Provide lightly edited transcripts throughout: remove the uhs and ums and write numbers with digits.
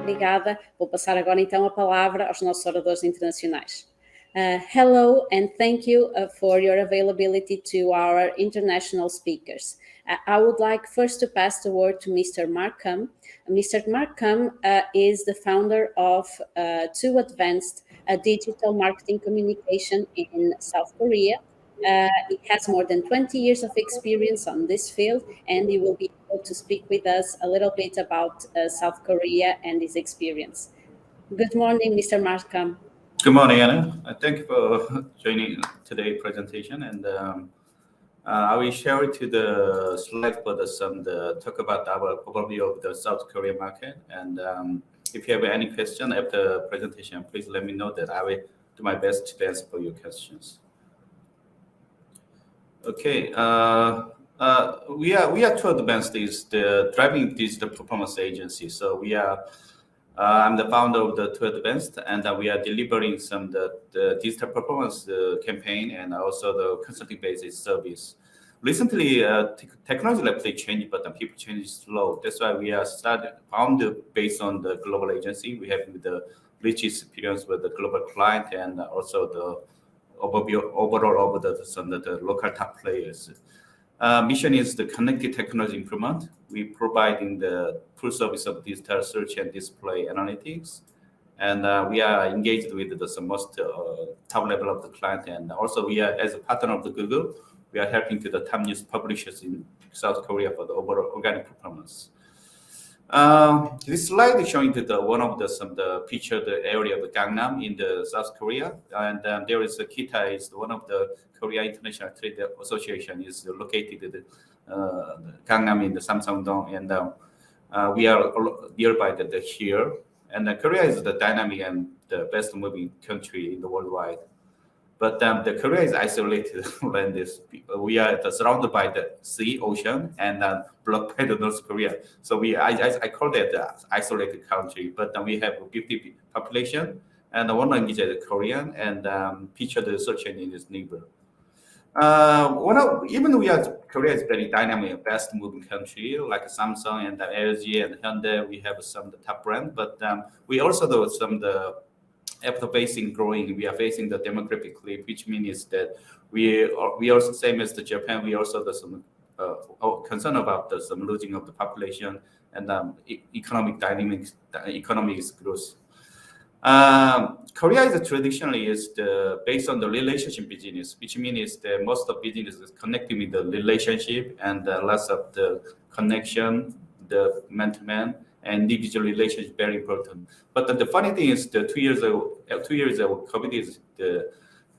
obrigada. Vou passar agora então a palavra aos nossos oradores internacionais. Hello and thank you for your availability to our international speakers. I would like first to pass the word to Mr. Markham. Mr. Markham is the founder of Two Advanced Digital Marketing Communication in South Korea. He has more than 20 years of experience on this field, and he will be able to speak with us a little bit about South Korea and his experience. Good morning, Mr. Markham. Good morning, Anna. Thank you for joining today's presentation, and I will share to the slides for the talk about our overview of the South Korea market. And if you have any question after the presentation, please let me know that I will do my best to answer for your questions. Okay, we are Two Advanced is the driving digital performance agency. So we are. I'm the founder of the Two Advanced, and we are delivering the digital performance campaign and also the consulting basis service. Recently, technology rapidly changed, but people change slow. That's why we are founded based on the global agency. We have the rich experience with the global client and also the overall of the local top players. Mission is the connected technology improvement. We providing the full service of digital search and display analytics, and we are engaged with the most top level of the client, and also we are as a partner of the Google. We are helping to the top news publishers in South Korea for the overall organic performance. This slide is showing to one of the picture the area of the Gangnam in the South Korea, and there is Kita is one of the Korea International Trade Association is located in the Gangnam in the Samsung-dong, and we are nearby here. And Korea is the dynamic and the best moving country in the worldwide. But the Korea is isolated land. We are surrounded by the sea, ocean, and blocked by the North Korea. So I call that the isolated country. But we have 50 population, and one language is Korean, and picture the search engine is neighbor. Korea is very dynamic, fast moving country like Samsung and LG and Hyundai. We have some the top brand, but we also do after facing growing, we are facing the demographic cliff, which means that we also same as the Japan. We also have some concern about some losing of the population and economic dynamics, economic growth. Korea is traditionally based on the relationship business, which means that most of business is connecting with the relationship and lots of the connection, the man-to-man, and individual relationship very important. But the funny thing is, the 2 years ago, COVID is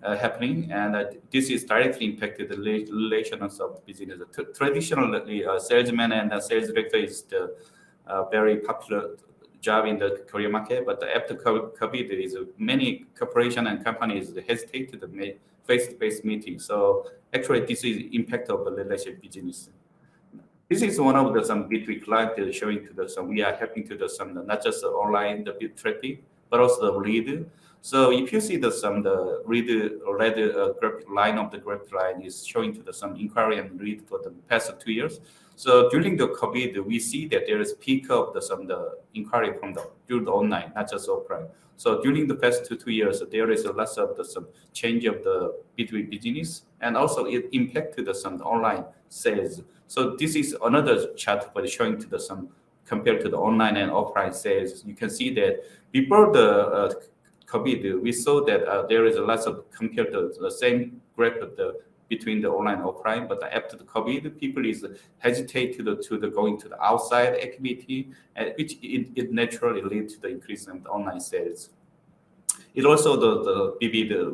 happening, and this is directly impacted the relations of business. Traditionally, salesman and sales director is the very popular job in the Korean market. But after COVID, there is many corporation and companies hesitate to make face-to-face meetings. So actually, this is impact of the relationship business. This is one of some B2B client showing to we are helping to not just online the traffic, but also the lead. So if you see the red line of the graph line is showing to some inquiry and lead for the past 2 years. So during the COVID, we see that there is peak of the inquiry through the online, not just offline. So during the past 2 years, there is a lot of some change of the B2B business, and also it impacted some online sales. So this is another chart for showing to some compared to the online and offline sales. You can see that before the COVID, we saw that there is a lot of compared to the same graph of between the online and offline. But after the COVID, people is hesitate to going to the outside activity, which it naturally leads to the increase in the online sales. It also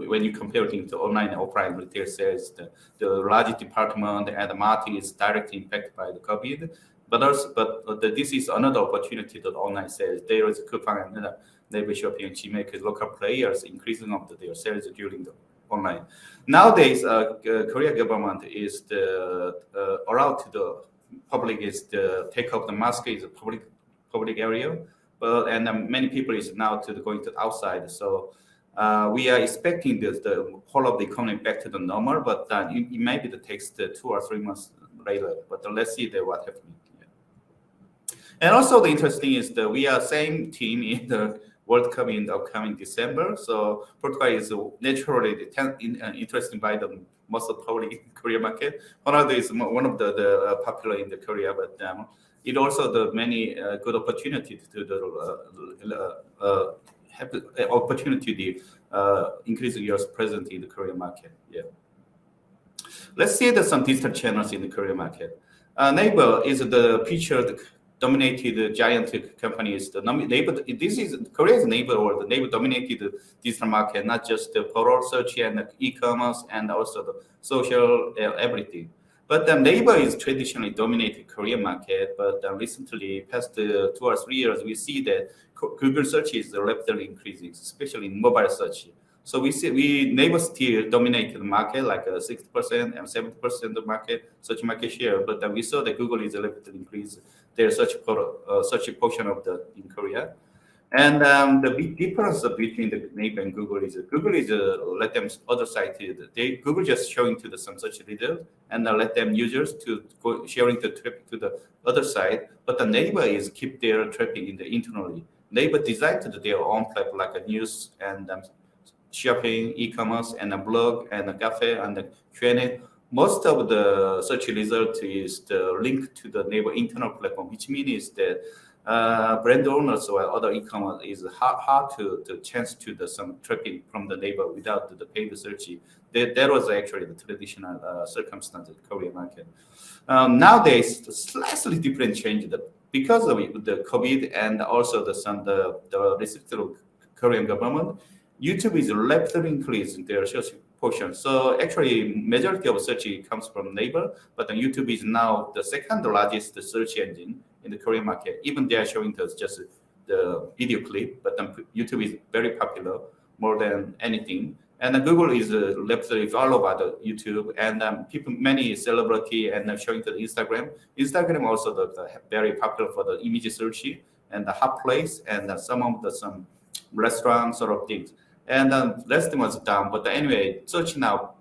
when you compare it to online and offline retail sales, the large department and the market is directly impacted by the COVID. But this is another opportunity to the online sales. There is coupon and neighbor shopping and Gmail local players increasing of their sales during the online. Nowadays, Korea government is allowed to the public is to take up the mask is a public area. And many people is now going to the outside. So we are expecting the whole of the economy back to the normal, but it maybe it takes 2 or 3 months later. But let's see what happens. And also the interesting is that we are same team in the World Cup in the upcoming December. So Portugal is naturally interested by the most probably Korea market. Ronaldo is one of the popular in the Korea, but it also the many good opportunity to have the opportunity to increase your presence in the Korean market. Yeah. Let's see some digital channels in the Korean market. Naver is the featured dominated giant companies. The Naver, this is Korea's Naver, or the Naver dominated digital market, not just the portal search and e-commerce and also the social everything. But Naver is traditionally dominated Korean market. But recently, past 2 or 3 years, we see that Google search is rapidly increasing, especially in mobile search. So we Naver still dominated the market, like 60% and 70% of market search market share. But we saw that Google is rapidly increase their search portion of the in Korea. And the big difference between the Naver and Google is let them other site. Google just showing to the some search results and let them users to go sharing the traffic to the other side. But the Naver is keep their traffic in the internally. Naver designed their own platform like a news and shopping, e-commerce, and a blog, and a cafe, and a Q&A. Most of the search result is the link to the Naver internal platform, which means that brand owners or other e-commerce is hard to chance to some traffic from the Naver without the paid search. That was actually the traditional circumstance in the Korean market. Nowadays, slightly different change because of the COVID and also the restricted Korean government. YouTube is rapidly increasing their search portion. So actually, majority of search comes from Naver, but YouTube is now the second largest search engine in the Korean market. Even they are showing us just the video clip, but YouTube is very popular more than anything. And Google is rapidly followed by the YouTube, and many celebrity and showing to the Instagram. Instagram also the very popular for the image search and the hot place and some restaurant sort of things. And last thing was down, but anyway, search now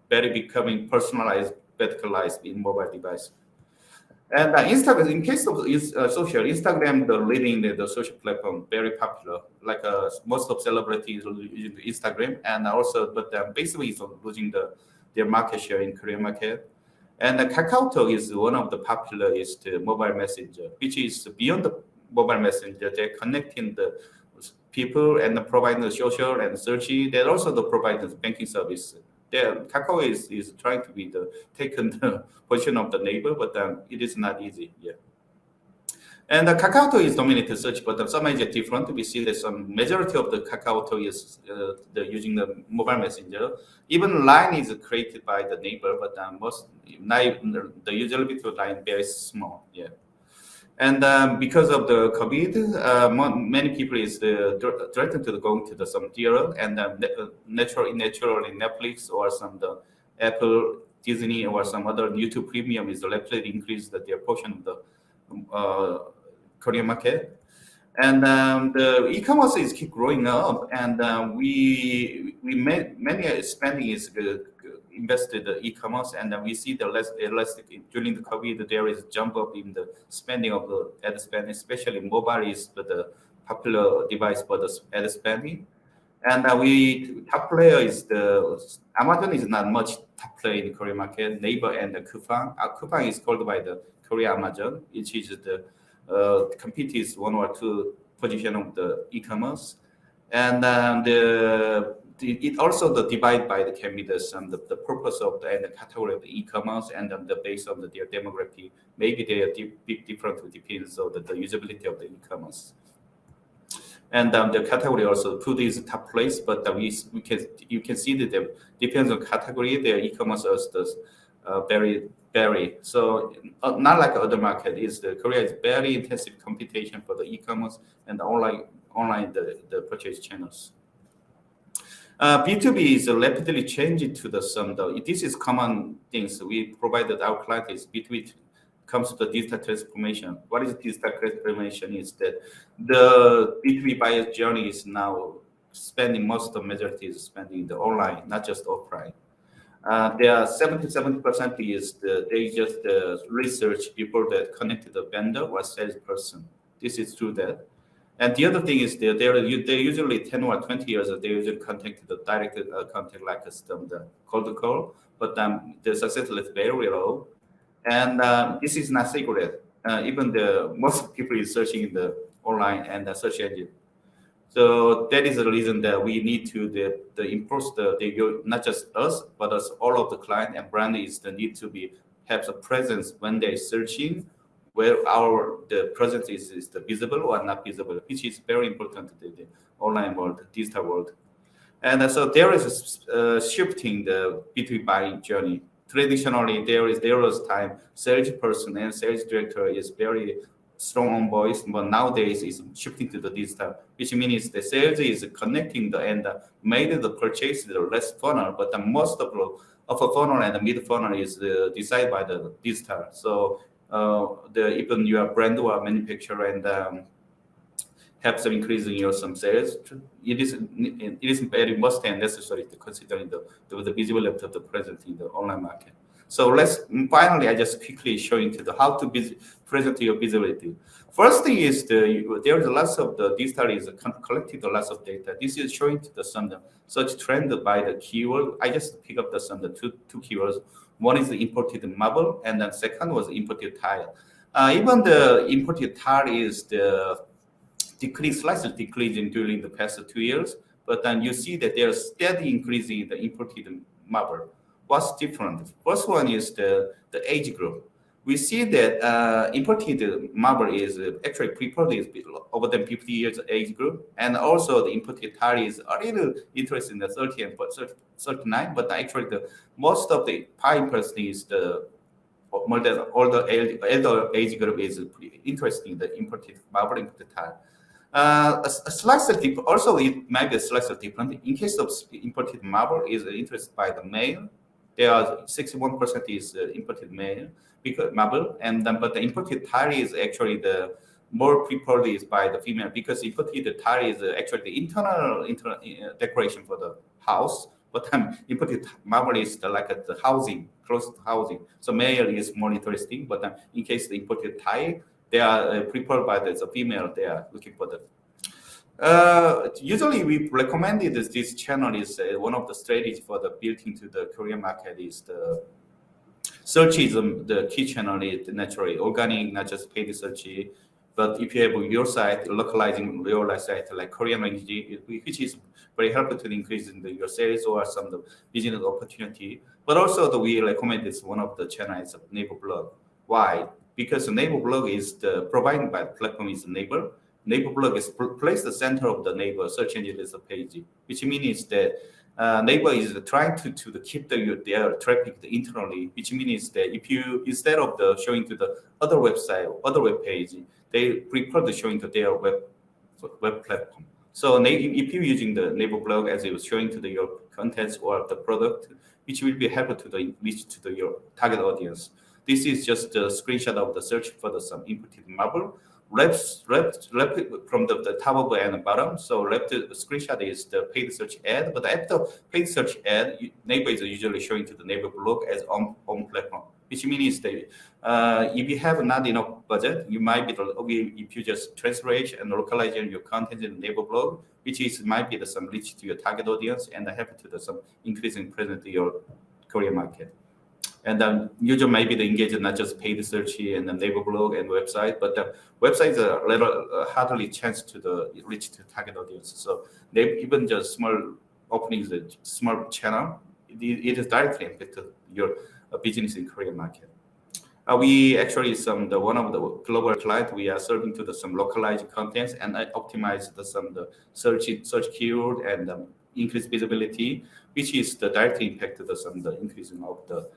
very becoming personalized, verticalized in mobile device. And Instagram, in case of social, Instagram, the leading the social platform, very popular. Like most of celebrities using Instagram, and also, but basically it's losing their market share in Korean market. And KakaoTalk is one of the popularest mobile messenger, which is beyond the mobile messenger. They're connecting the people and providing the social and searching. They also provide the banking service. Kakao is trying to be taken the position of the Naver, but it is not easy. Yeah. And KakaoTalk is dominated search, but some is different. We see that some majority of the KakaoTalk is using the mobile messenger. Even Line is created by the Naver, but the usability of Line very small. Yeah. And because of the COVID, many people is threatened to going to some theater, and naturally Netflix or the Apple, Disney, or some other YouTube Premium is rapidly increase their portion of the Korean market. And the e-commerce is keep growing up, and we many spending is invested in e-commerce, and we see the less elastic during the COVID. There is jump up in the spending of the ad spending, especially mobile is the popular device for the ad spending. And top player is Amazon is not much top player in the Korean market. Naver and Coupang. Coupang is called by the Korea Amazon, which is the compete is 1 or 2 position of the e-commerce, and it also the divide by can be the purpose of the category of the e-commerce and the base of their demographic. Maybe they are big different depends on the usability of the e-commerce. And the category also food is top place, but you can see that depends on category. Their e-commerce is very. So not like other market is Korea is very intensive competition for the e-commerce and online the purchase channels. B2B is rapidly changing to this is common things we provided our client is B2B comes to the digital transformation. What is digital transformation is that the B2B buyer journey is now spending most of the majority is spending the online, not just offline. There are 70% is they just research before they connect to the vendor or salesperson. This is true that. And the other thing is they usually 10 or 20 years they usually contact the direct contact like the cold call, but the success rate is very low. And this is not secret. Even the most people is searching in the online and the search engine. So that is the reason that we need to improve not just us, but us all of the client and brand is the need to have the presence when they're searching, where the presence is the visible or not visible, which is very important in the online world, digital world. And so there is a shifting the B2B buying journey. Traditionally, there was time salesperson and sales director is very strong on voice, but nowadays is shifting to the digital, which means the sales is connecting the end, made the purchase the less funnel, but the most of a funnel and the mid funnel is decided by the digital. So even your brand or manufacturer and have some increase in your some sales, it is very must and necessary to consider the visibility of the presence in the online market. So finally, I just quickly showing to how to present your visibility. First thing is there is lots of the digital is collecting the lots of data. This is showing to some such trend by the keyword. I just pick up the two keywords. One is the imported marble, and then second was imported tile. Even the imported tile is the slightly decreasing during the past 2 years, but then you see that there's steady increasing in the imported marble. What's different? First one is the age group. We see that imported marble is actually preferred is over than 50 years age group, and also the imported tile is a little interested in the 30 and 39, but actually the most of the 5% is the more than older age group is interesting in the imported marble, imported tile. A slightly also it might be slightly different. In case of imported marble is interested by the male. There are 61% is imported male because marble, and but the imported tile is actually the more preferred is by the female because imported tile is actually the internal decoration for the house, but imported marble is like the housing, close to housing. So male is more interesting, but in case the imported tile, they are prepared by the female. They are looking for the. Usually, we recommended this channel is one of the strategies for the building to the Korean market is the search is the key channel is naturally organic, not just paid search. But if you have your site, localizing your site like Korean language, which is very helpful to increase in your sales or some the business opportunity. But also, we recommend this one of the channels of Naver blog. Why? Because the Naver blog is provided by the platform is Naver. Naver blog is placed the center of the Naver search engine as a page, which means that Naver is trying to keep their traffic internally, which means that if you instead of showing to the other website, other web page, they prefer to showing to their web platform. So if you're using the Naver blog as it was showing to your contents or the product, which will be helpful to reach to your target audience. This is just a screenshot of the search for some imported marble. Left from the top of and bottom. So left screenshot is the paid search ad, but after paid search ad, Naver is usually showing to the Naver blog as on platform, which means that if you have not enough budget, you might be if you just translate and localize your content in the Naver blog, which might be some reach to your target audience and help to some increasing presence to your Korean market. And then usually maybe they engage in not just paid search and the Naver blog and website, but the websites are a little hardly chance to reach to target audience. So they even just small openings, a small channel, it is directly impacted your business in Korean market. We actually one of the global client we are serving to some localized contents and optimize the search keyword and increase visibility, which is the direct impact to the increasing of the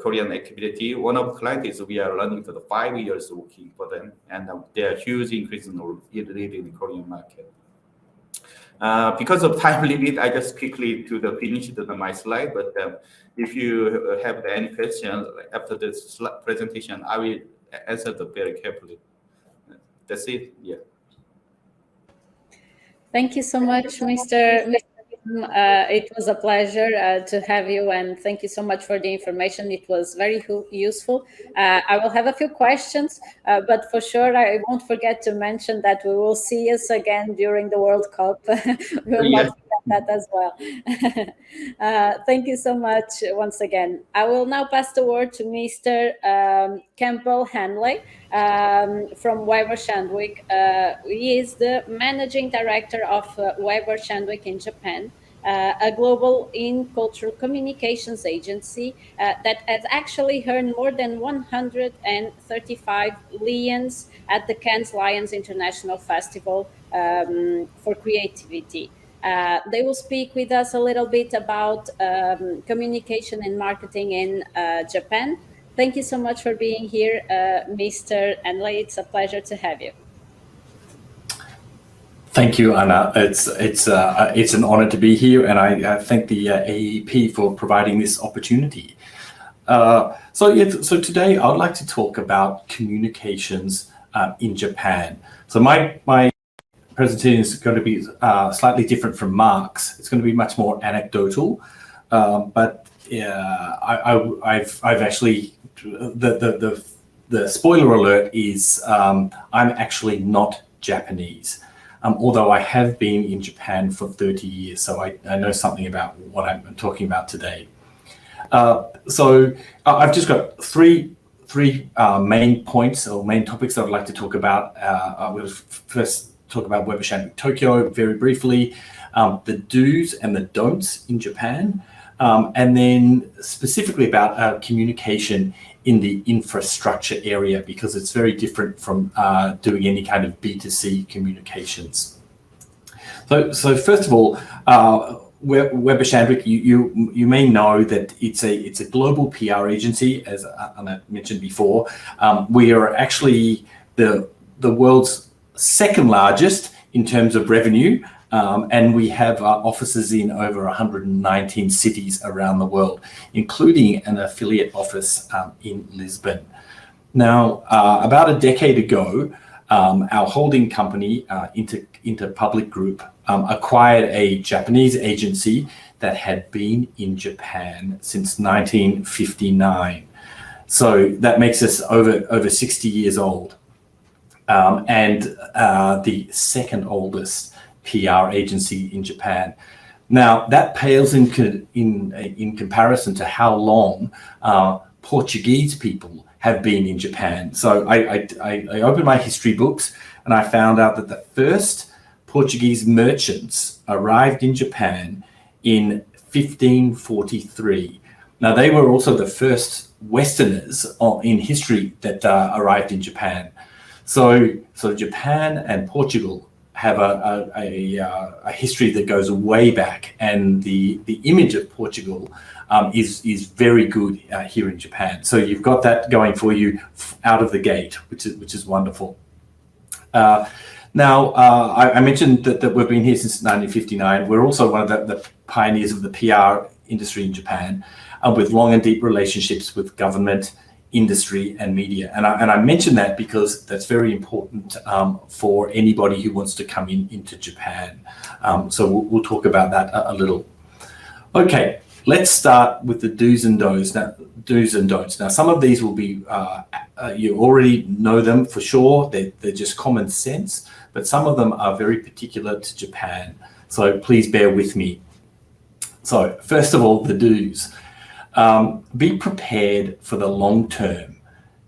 Korean activity. One of the clients is we are running for the 5 years working for them, and they are huge increase in the Korean market. Because of time limit, I just quickly finish my slide. But if you have any questions after this presentation, I will answer them very carefully. That's it. Yeah. Thank you so much, Mr. It was a pleasure to have you, and thank you so much for the information. It was very useful. I will have a few questions, but for sure I won't forget to mention that we will see us again during the World Cup. We will not forget that as well. Thank you so much once again. I will now pass the word to Mr. Campbell Hanley from Weber Shandwick. He is the managing director of Weber Shandwick in Japan, a global in-cultural communications agency that has actually earned more than 135 lions at the Cannes Lions International Festival for Creativity. They will speak with us a little bit about communication and marketing in Japan. Thank you so much for being here, Mr. Henley. It's a pleasure to have you. Thank you, Anna. It's an honor to be here, and I thank the AEP for providing this opportunity. So today I'd like to talk about communications in Japan. So my presentation is going to be slightly different from Mark's. It's going to be much more anecdotal, but I've actually the spoiler alert is I'm actually not Japanese. Although I have been in Japan for 30 years, so I know something about what I'm talking about today. So I've just got three main points or main topics that I'd like to talk about. I will first talk about Weber Shandwick Tokyo very briefly, the do's and the don'ts in Japan, and then specifically about communication in the infrastructure area, because it's very different from doing any kind of B2C communications. So first of all, Weber Shandwick, you may know that it's a global PR agency, as I mentioned before. We are actually the world's second largest in terms of revenue, and we have offices in over 119 cities around the world, including an affiliate office in Lisbon. Now, about a decade ago, our holding company, Interpublic Group, acquired a Japanese agency that had been in Japan since 1959. So that makes us over 60 years old, and the second oldest PR agency in Japan. Now that pales in comparison to how long Portuguese people have been in Japan. So I opened my history books and I found out that the first Portuguese merchants arrived in Japan in 1543. Now they were also the first Westerners in history that arrived in Japan. So Japan and Portugal have a history that goes way back, and the image of Portugal is very good here in Japan. So you've got that going for you out of the gate, which is wonderful. Now I mentioned that we've been here since 1959. We're also one of the pioneers of the PR industry in Japan, with long and deep relationships with government, industry and media, and I mention that because that's very important for anybody who wants to come into Japan. So we'll talk about that a little. Okay, let's start with the do's and don'ts. Now, some of these will be you already know them for sure. They're just common sense, but some of them are very particular to Japan. So please bear with me. So first of all, the do's. Be prepared for the long term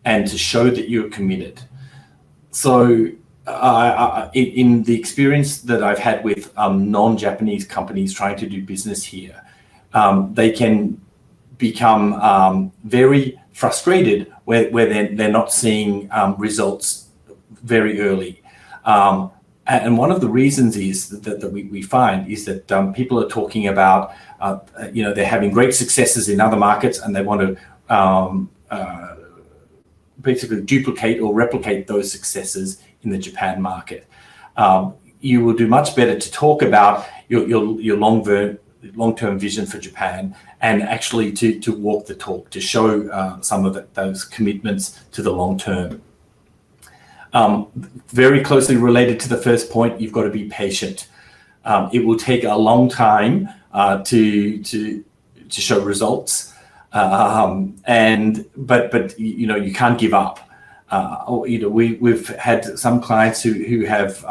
and to show that you're committed. So in the experience that I've had with non-Japanese companies trying to do business here, they can become very frustrated where they're not seeing results very early. And one of the reasons is that we find is that people are talking about, they're having great successes in other markets and they want to basically duplicate or replicate those successes in the Japan market. You will do much better to talk about your long-term vision for Japan and actually to walk the talk, to show some of those commitments to the long term. Very closely related to the first point, you've got to be patient. It will take a long time to show results, but you can't give up. We've had some clients who have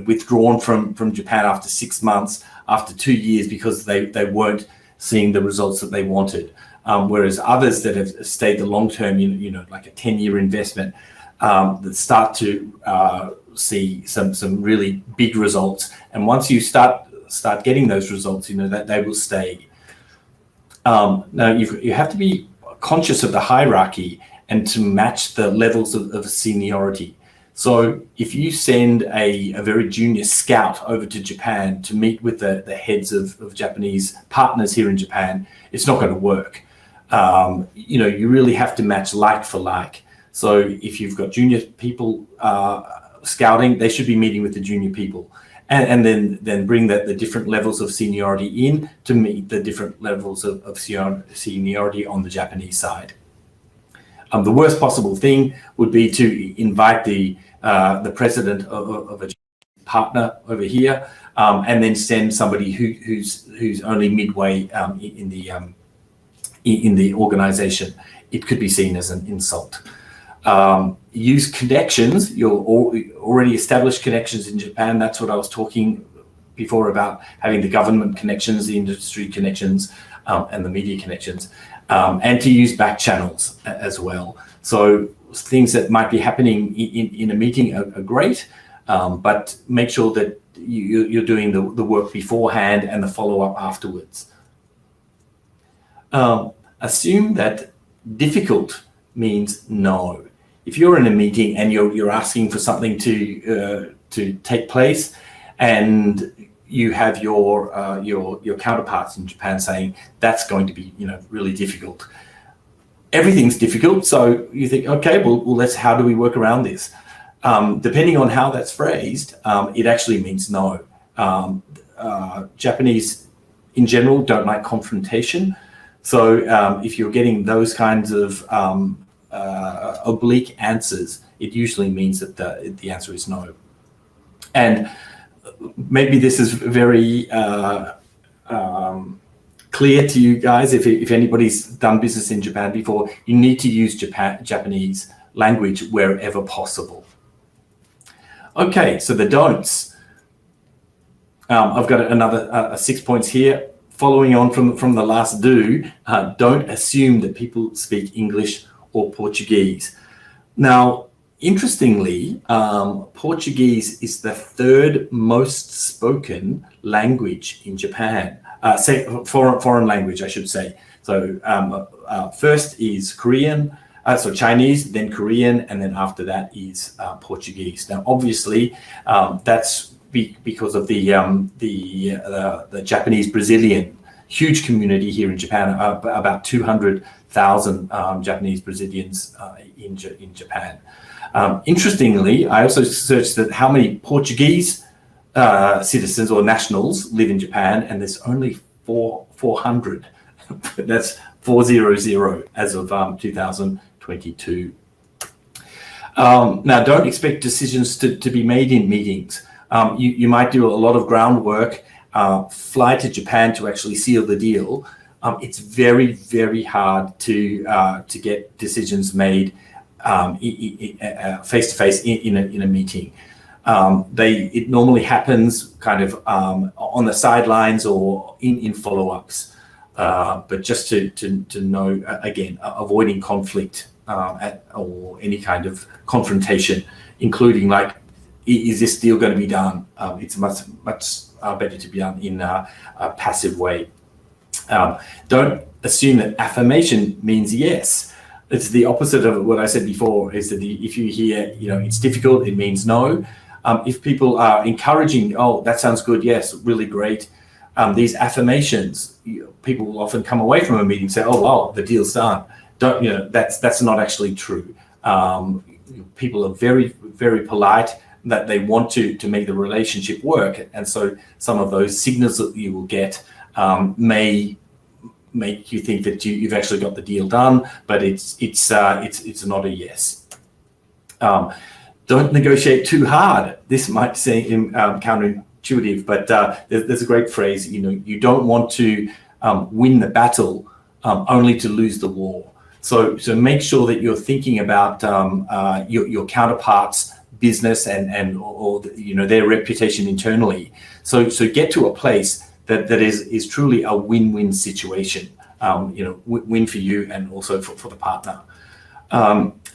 withdrawn from Japan after 6 months, after 2 years, because they weren't seeing the results that they wanted. Whereas others that have stayed the long term, like a 10-year investment, that start to see some really big results. And once you start getting those results, that they will stay. Now you have to be conscious of the hierarchy and to match the levels of seniority. So if you send a very junior scout over to Japan to meet with the heads of Japanese partners here in Japan, it's not going to work. You really have to match like for like. So if you've got junior people scouting, they should be meeting with the junior people, and then bring the different levels of seniority in to meet the different levels of seniority on the Japanese side. The worst possible thing would be to invite the president of a partner over here, and then send somebody who's only midway in the organization. It could be seen as an insult. Use connections, your already established connections in Japan. That's what I was talking before about, having the government connections, the industry connections, and the media connections, and to use back channels as well. So things that might be happening in a meeting are great, but make sure that you're doing the work beforehand and the follow-up afterwards. Assume that difficult means no. If you're in a meeting and you're asking for something to take place, and you have your counterparts in Japan saying that's going to be really difficult. Everything's difficult, so you think, okay, well how do we work around this? Depending on how that's phrased, it actually means no. Japanese in general don't like confrontation. So if you're getting those kinds of oblique answers, it usually means that the answer is no. And maybe this is very clear to you guys. If anybody's done business in Japan before, you need to use Japanese language wherever possible. Okay, so the don'ts. I've got another 6 points here. Following on from the last do, don't assume that people speak English or Portuguese. Now, interestingly, Portuguese is the third most spoken language in Japan. Foreign language, I should say. So first is Korean, so Chinese, then Korean, and then after that is Portuguese. Now, obviously, that's because of the Japanese Brazilian huge community here in Japan, about 200,000 Japanese Brazilians in Japan. Interestingly, I also searched that how many Portuguese citizens or nationals live in Japan, and there's only 400. That's 400 as of 2022. Now, don't expect decisions to be made in meetings. You might do a lot of groundwork, fly to Japan to actually seal the deal. It's very, very hard to get decisions made face to face in a meeting. It normally happens kind of on the sidelines or in follow-ups. But just to know, again, avoiding conflict or any kind of confrontation, including like, is this deal going to be done? It's much better to be done in a passive way. Don't assume that affirmation means yes. It's the opposite of what I said before, is that if you hear, it's difficult, it means no. If people are encouraging, oh, that sounds good, yes, really great. These affirmations, people will often come away from a meeting and say, oh, wow, the deal's done. That's not actually true. People are very, very polite, that they want to make the relationship work, and so some of those signals that you will get may make you think that you've actually got the deal done, but it's not a yes. Don't negotiate too hard. This might seem intuitive, but there's a great phrase, you don't want to win the battle only to lose the war. So make sure that you're thinking about your counterparts' business and their reputation internally. So get to a place that is truly a win-win situation. Win for you and also for the partner.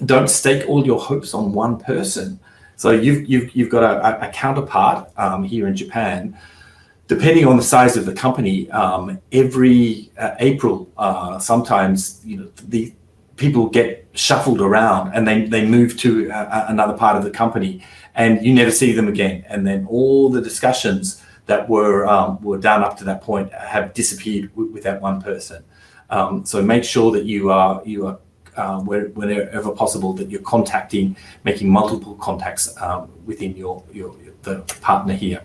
Don't stake all your hopes on one person. So you've got a counterpart here in Japan. Depending on the size of the company, every April, sometimes the people get shuffled around and they move to another part of the company, and you never see them again. And then all the discussions that were done up to that point have disappeared with that one person. So make sure that you are whenever possible, that you're making multiple contacts within the partner here.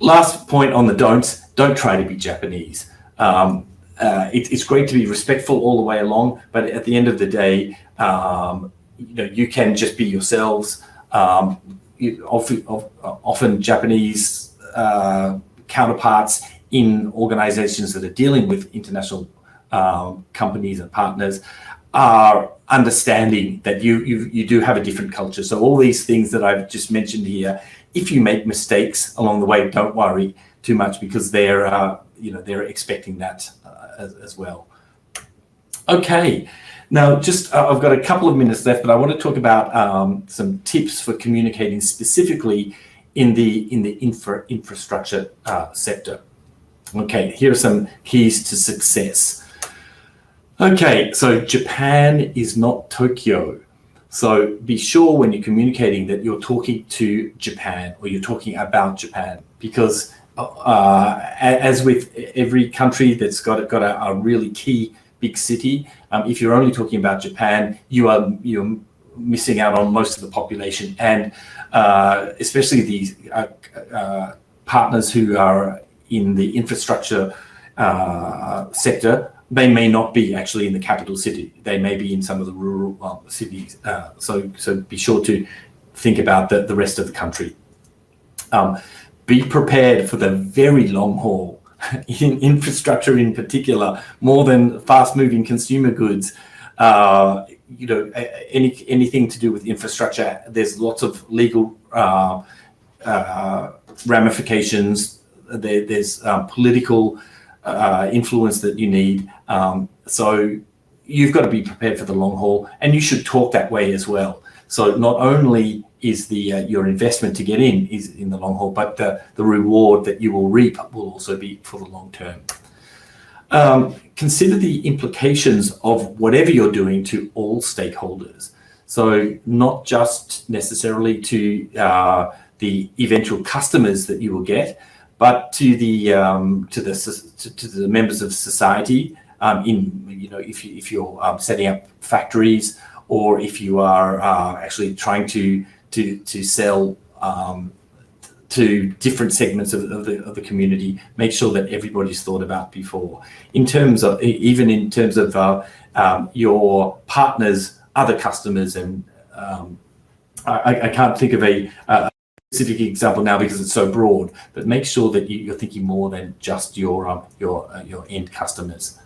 Last point on the don'ts: don't try to be Japanese. It's great to be respectful all the way along, but at the end of the day, you can just be yourselves. Often Japanese counterparts in organizations that are dealing with international companies and partners are understanding that you do have a different culture. So all these things that I've just mentioned here, if you make mistakes along the way, don't worry too much, because they're expecting that as well. Okay, now I've got a couple of minutes left, but I want to talk about some tips for communicating specifically in the infrastructure sector. Okay, here are some keys to success. Okay, so Japan is not Tokyo. So be sure when you're communicating that you're talking to Japan, or you're talking about Japan, because as with every country that's got a really key big city, if you're only talking about Japan, you're missing out on most of the population, and especially these partners who are in the infrastructure sector. They may not be actually in the capital city. They may be in some of the rural cities. So be sure to think about the rest of the country. Be prepared for the very long haul. In infrastructure in particular, more than fast-moving consumer goods, anything to do with infrastructure, there's lots of legal ramifications. There's political influence that you need. So you've got to be prepared for the long haul, and you should talk that way as well. So not only is your investment to get in is in the long haul, but the reward that you will reap will also be for the long term. Consider the implications of whatever you're doing to all stakeholders. So not just necessarily to the eventual customers that you will get, but to the members of society. If you're setting up factories, or if you are actually trying to sell to different segments of the community, make sure that everybody's thought about before. In terms of your partners, other customers, and I can't think of a specific example now because it's so broad, but make sure that you're thinking more than just your end customers.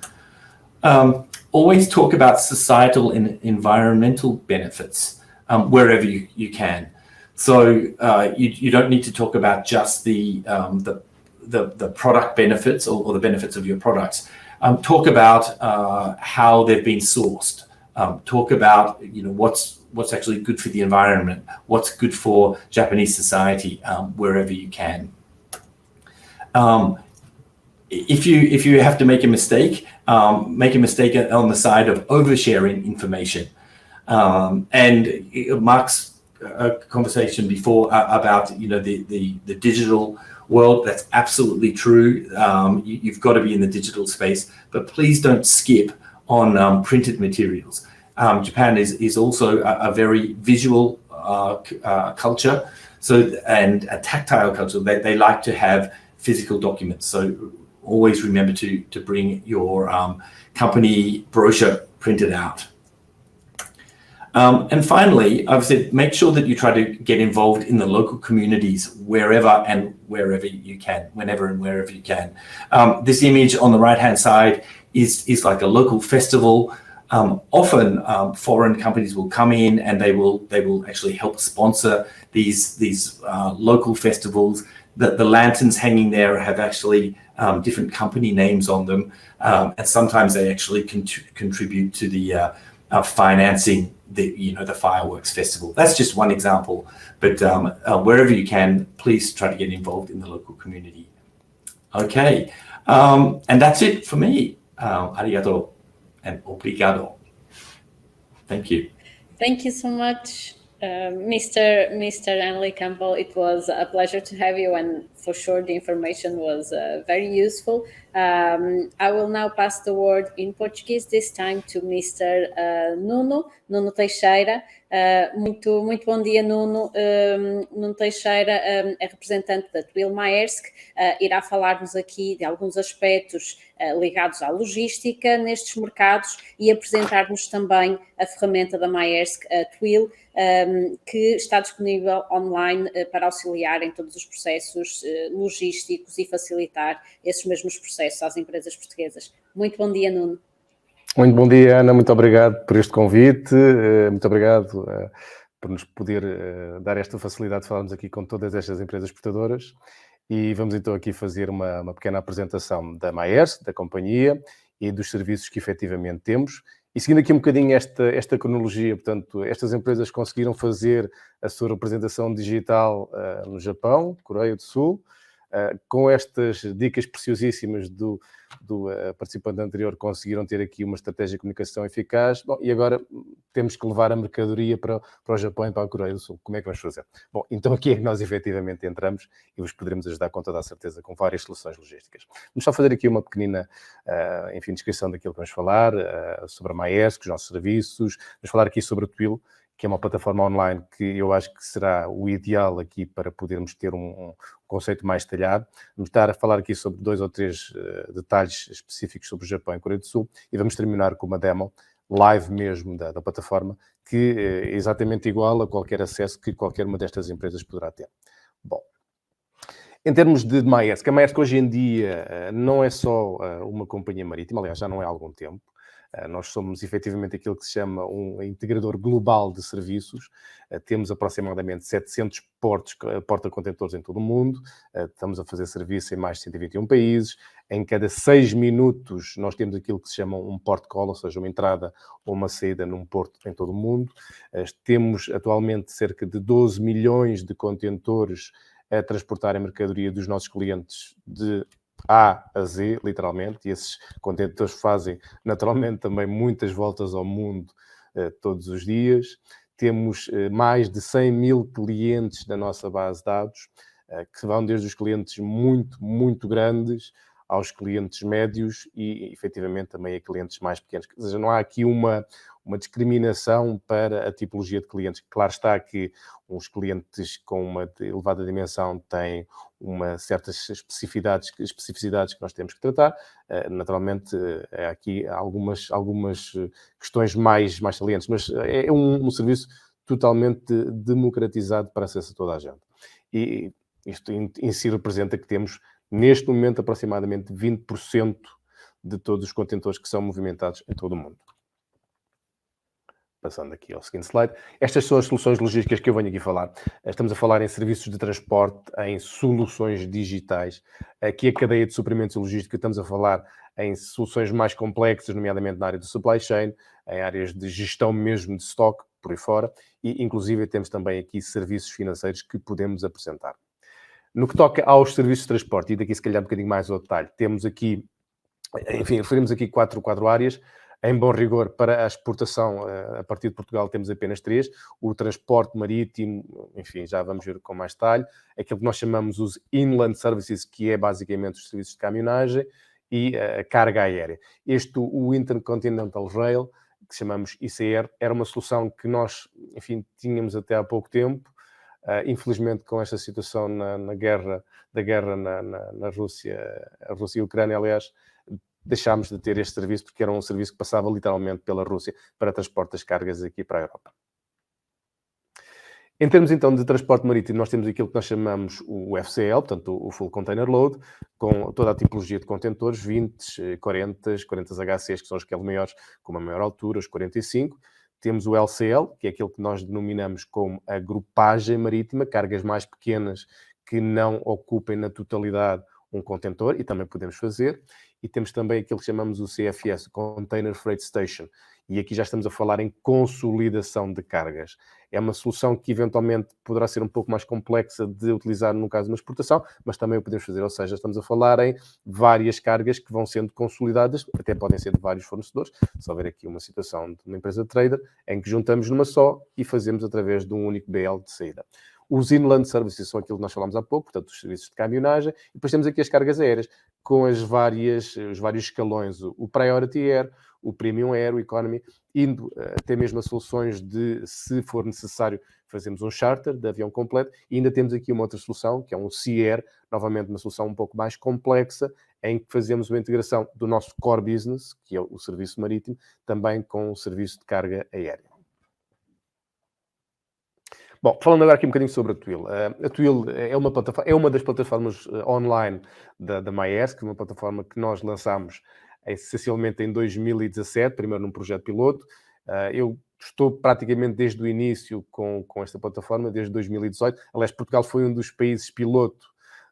Always talk about societal and environmental benefits wherever you can. So you don't need to talk about just the product benefits or the benefits of your products. Talk about how they've been sourced. Talk about what's actually good for the environment, what's good for Japanese society, wherever you can. If you have to make a mistake on the side of oversharing information. And Mark's conversation before about the digital world, that's absolutely true. You've got to be in the digital space, but please don't skip on printed materials. Japan is also a very visual culture, and a tactile culture. They like to have physical documents. So always remember to bring your company brochure printed out. And finally, I've said, make sure that you try to get involved in the local communities wherever and wherever you can, whenever and wherever you can. This image on the right-hand side is like a local festival. Often foreign companies will come in and they will actually help sponsor these local festivals. The lanterns hanging there have actually different company names on them, and sometimes they actually contribute to the financing the fireworks festival. That's just one example, but wherever you can, please try to get involved in the local community. Okay, and that's it for me. Arigato and obrigado. Thank you. Thank you so much, Mr. Henley Campbell. It was a pleasure to have you, and for sure the information was very useful. I will now pass the word in Portuguese, this time to Mr. Nuno Teixeira. Muito bom dia, Nuno. Nuno Teixeira é representante da Twill Maersk, irá falar-nos aqui de alguns aspectos ligados à logística nestes mercados e apresentar-nos também a ferramenta da Maersk, a Twill, que está disponível online para auxiliar em todos os processos logísticos e facilitar esses mesmos processos às empresas portuguesas. Muito bom dia, Nuno. Muito bom dia, Ana. Muito obrigado por este convite. Muito obrigado por nos poder dar esta facilidade de falarmos aqui com todas estas empresas exportadoras. E vamos então aqui fazer uma pequena apresentação da Maersk, da companhia e dos serviços que efetivamente temos. E seguindo aqui um bocadinho esta cronologia, portanto, estas empresas conseguiram fazer a sua representação digital no Japão, Coreia do Sul, com estas dicas preciosíssimas do participante anterior, conseguiram ter aqui uma estratégia de comunicação eficaz. Bom, e agora temos que levar a mercadoria para o Japão e para a Coreia do Sul. Como é que vamos fazer? Bom, então aqui é que nós efetivamente entramos e vos poderemos ajudar com toda a certeza com várias soluções logísticas. Vamos só fazer aqui uma pequenina, descrição daquilo que vamos falar, sobre a Maersk, os nossos serviços. Vamos falar aqui sobre a Twill, que é uma plataforma online que eu acho que será o ideal aqui para podermos ter um conceito mais detalhado. Vamos estar a falar aqui sobre 2 ou 3 detalhes específicos sobre o Japão e Coreia do Sul e vamos terminar com uma demo live mesmo da plataforma, que é exatamente igual a qualquer acesso que qualquer uma destas empresas poderá ter. Bom, em termos de Maersk, a Maersk hoje em dia não é só uma companhia marítima, aliás já não é há algum tempo. Nós somos efetivamente aquilo que se chama um integrador global de serviços. Temos aproximadamente 700 porta-contentores em todo o mundo. Estamos a fazer serviço em mais de 121 países. Em cada 6 minutos nós temos aquilo que se chama um port call, ou seja, uma entrada ou uma saída num porto em todo o mundo. Temos atualmente cerca de 12 milhões de contentores a transportar a mercadoria dos nossos clientes de A a Z, literalmente, e esses contentores fazem naturalmente também muitas voltas ao mundo todos os dias. Temos mais de 100 mil clientes na nossa base de dados, que vão desde os clientes muito grandes aos clientes médios e, efetivamente, também a clientes mais pequenos. Ou seja, não há aqui uma discriminação para a tipologia de clientes. Claro está que uns clientes com uma elevada dimensão têm certas especificidades que nós temos que tratar. Naturalmente, há aqui algumas questões mais salientes, mas é um serviço totalmente democratizado para acesso a toda a gente. E isto em si representa que temos, neste momento, aproximadamente 20% de todos os contentores que são movimentados em todo o mundo. Passando aqui ao seguinte slide. Estas são as soluções logísticas que eu venho aqui falar. Estamos a falar em serviços de transporte, em soluções digitais. Aqui a cadeia de suprimentos e logística, estamos a falar em soluções mais complexas, nomeadamente na área do supply chain, em áreas de gestão mesmo de stock, por aí fora. E, inclusive, temos também aqui serviços financeiros que podemos apresentar. No que toca aos serviços de transporte, e daqui se calhar um bocadinho mais ao detalhe, temos aqui, enfim, referimos aqui quatro áreas. Em bom rigor, para a exportação, a partir de Portugal temos apenas 3. O transporte marítimo, enfim, já vamos ver com mais detalhe. Aquilo que nós chamamos os inland services, que é basicamente os serviços de caminhonagem, e a carga aérea. O Intercontinental Rail, que chamamos ICR, era uma solução que nós, enfim, tínhamos até há pouco tempo. Infelizmente, com esta situação na guerra na Rússia, a Rússia e a Ucrânia, aliás, deixámos de ter este serviço porque era um serviço que passava literalmente pela Rússia para transporte das cargas aqui para a Europa. Em termos, então, de transporte marítimo, nós temos aquilo que nós chamamos o FCL, portanto, o Full Container Load, com toda a tipologia de contentores, 20, 40, 40 HCs, que são os que maiores, com uma maior altura, os 45. Temos o LCL, que é aquilo que nós denominamos como a grupagem marítima, cargas mais pequenas que não ocupem na totalidade um contentor, e também podemos fazer. E temos também aquilo que chamamos o CFS, Container Freight Station. E aqui já estamos a falar em consolidação de cargas. É uma solução que eventualmente poderá ser um pouco mais complexa de utilizar no caso de uma exportação, mas também o podemos fazer. Ou seja, estamos a falar em várias cargas que vão sendo consolidadas, até podem ser de vários fornecedores. Se houver aqui uma situação de uma empresa de trader, em que juntamos numa só e fazemos através de um único BL de saída. Os inland services são aquilo que nós falámos há pouco, portanto, os serviços de caminhonagem. E depois temos aqui as cargas aéreas, com os vários escalões, o Priority Air, o Premium Air, o Economy, indo até mesmo a soluções de, se for necessário, fazemos um charter de avião completo. E ainda temos aqui uma outra solução, que é um Sea Air, novamente uma solução um pouco mais complexa, em que fazemos uma integração do nosso core business, que é o serviço marítimo, também com o serviço de carga aérea. Bom, falando agora aqui um bocadinho sobre a Twill. A Twill é uma das plataformas online da Maersk, uma plataforma que nós lançámos essencialmente em 2017, primeiro num projeto piloto. Eu estou praticamente desde o início com esta plataforma, desde 2018. Aliás, Portugal foi um dos países piloto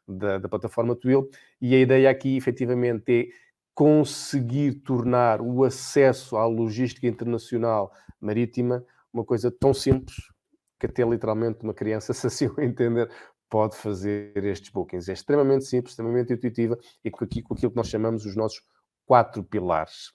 da plataforma Twill, e a ideia aqui, efetivamente, é conseguir tornar o acesso à logística internacional marítima uma coisa tão simples que até literalmente uma criança, se assim o entender, pode fazer estes bookings. É extremamente simples, extremamente intuitiva, e com aquilo que nós chamamos os nossos 4 pilares,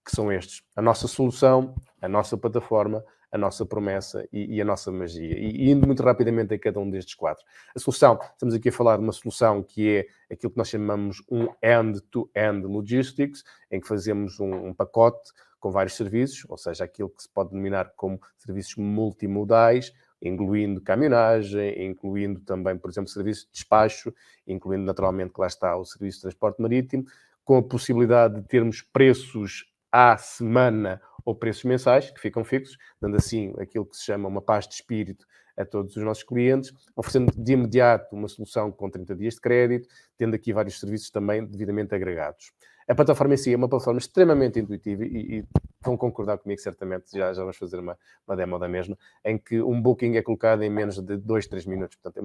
que são estes: a nossa solução, a nossa plataforma, a nossa promessa e a nossa magia. E indo muito rapidamente a cada um destes 4. A solução, estamos aqui a falar de uma solução que é aquilo que nós chamamos um end-to-end logistics, em que fazemos um pacote com vários serviços, ou seja, aquilo que se pode denominar como serviços multimodais, incluindo caminhonagem, incluindo também, por exemplo, serviço de despacho, incluindo naturalmente, que lá está, o serviço de transporte marítimo, com a possibilidade de termos preços à semana ou preços mensais, que ficam fixos, dando assim aquilo que se chama uma paz de espírito a todos os nossos clientes, oferecendo de imediato uma solução com 30 dias de crédito, tendo aqui vários serviços também devidamente agregados. A plataforma em si é uma plataforma extremamente intuitiva e vão concordar comigo, certamente, já vamos fazer uma demo da mesma, em que um booking é colocado em menos de 2, 3 minutos. Portanto,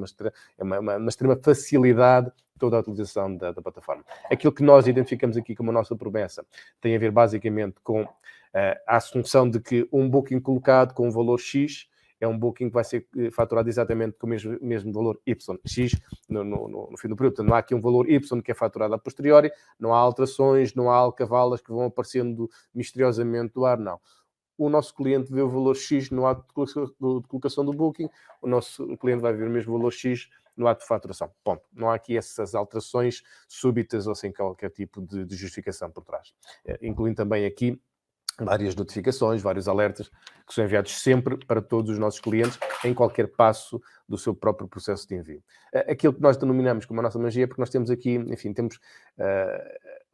é uma extrema facilidade toda a utilização da plataforma. Aquilo que nós identificamos aqui como a nossa promessa tem a ver basicamente com a assunção de que um booking colocado com um valor X é um booking que vai ser faturado exatamente com o mesmo valor Y, X, no fim do período. Portanto, não há aqui um valor Y que é faturado a posteriori, não há alterações, não há alcavalas que vão aparecendo misteriosamente do ar, não. O nosso cliente vê o valor X no ato de colocação do booking, o nosso cliente vai ver o mesmo valor X no ato de faturação. Ponto. Não há aqui essas alterações súbitas ou sem qualquer tipo de justificação por trás. Incluindo também aqui várias notificações, vários alertas que são enviados sempre para todos os nossos clientes em qualquer passo do seu próprio processo de envio. Aquilo que nós denominamos como a nossa magia, porque nós temos aqui, enfim, temos,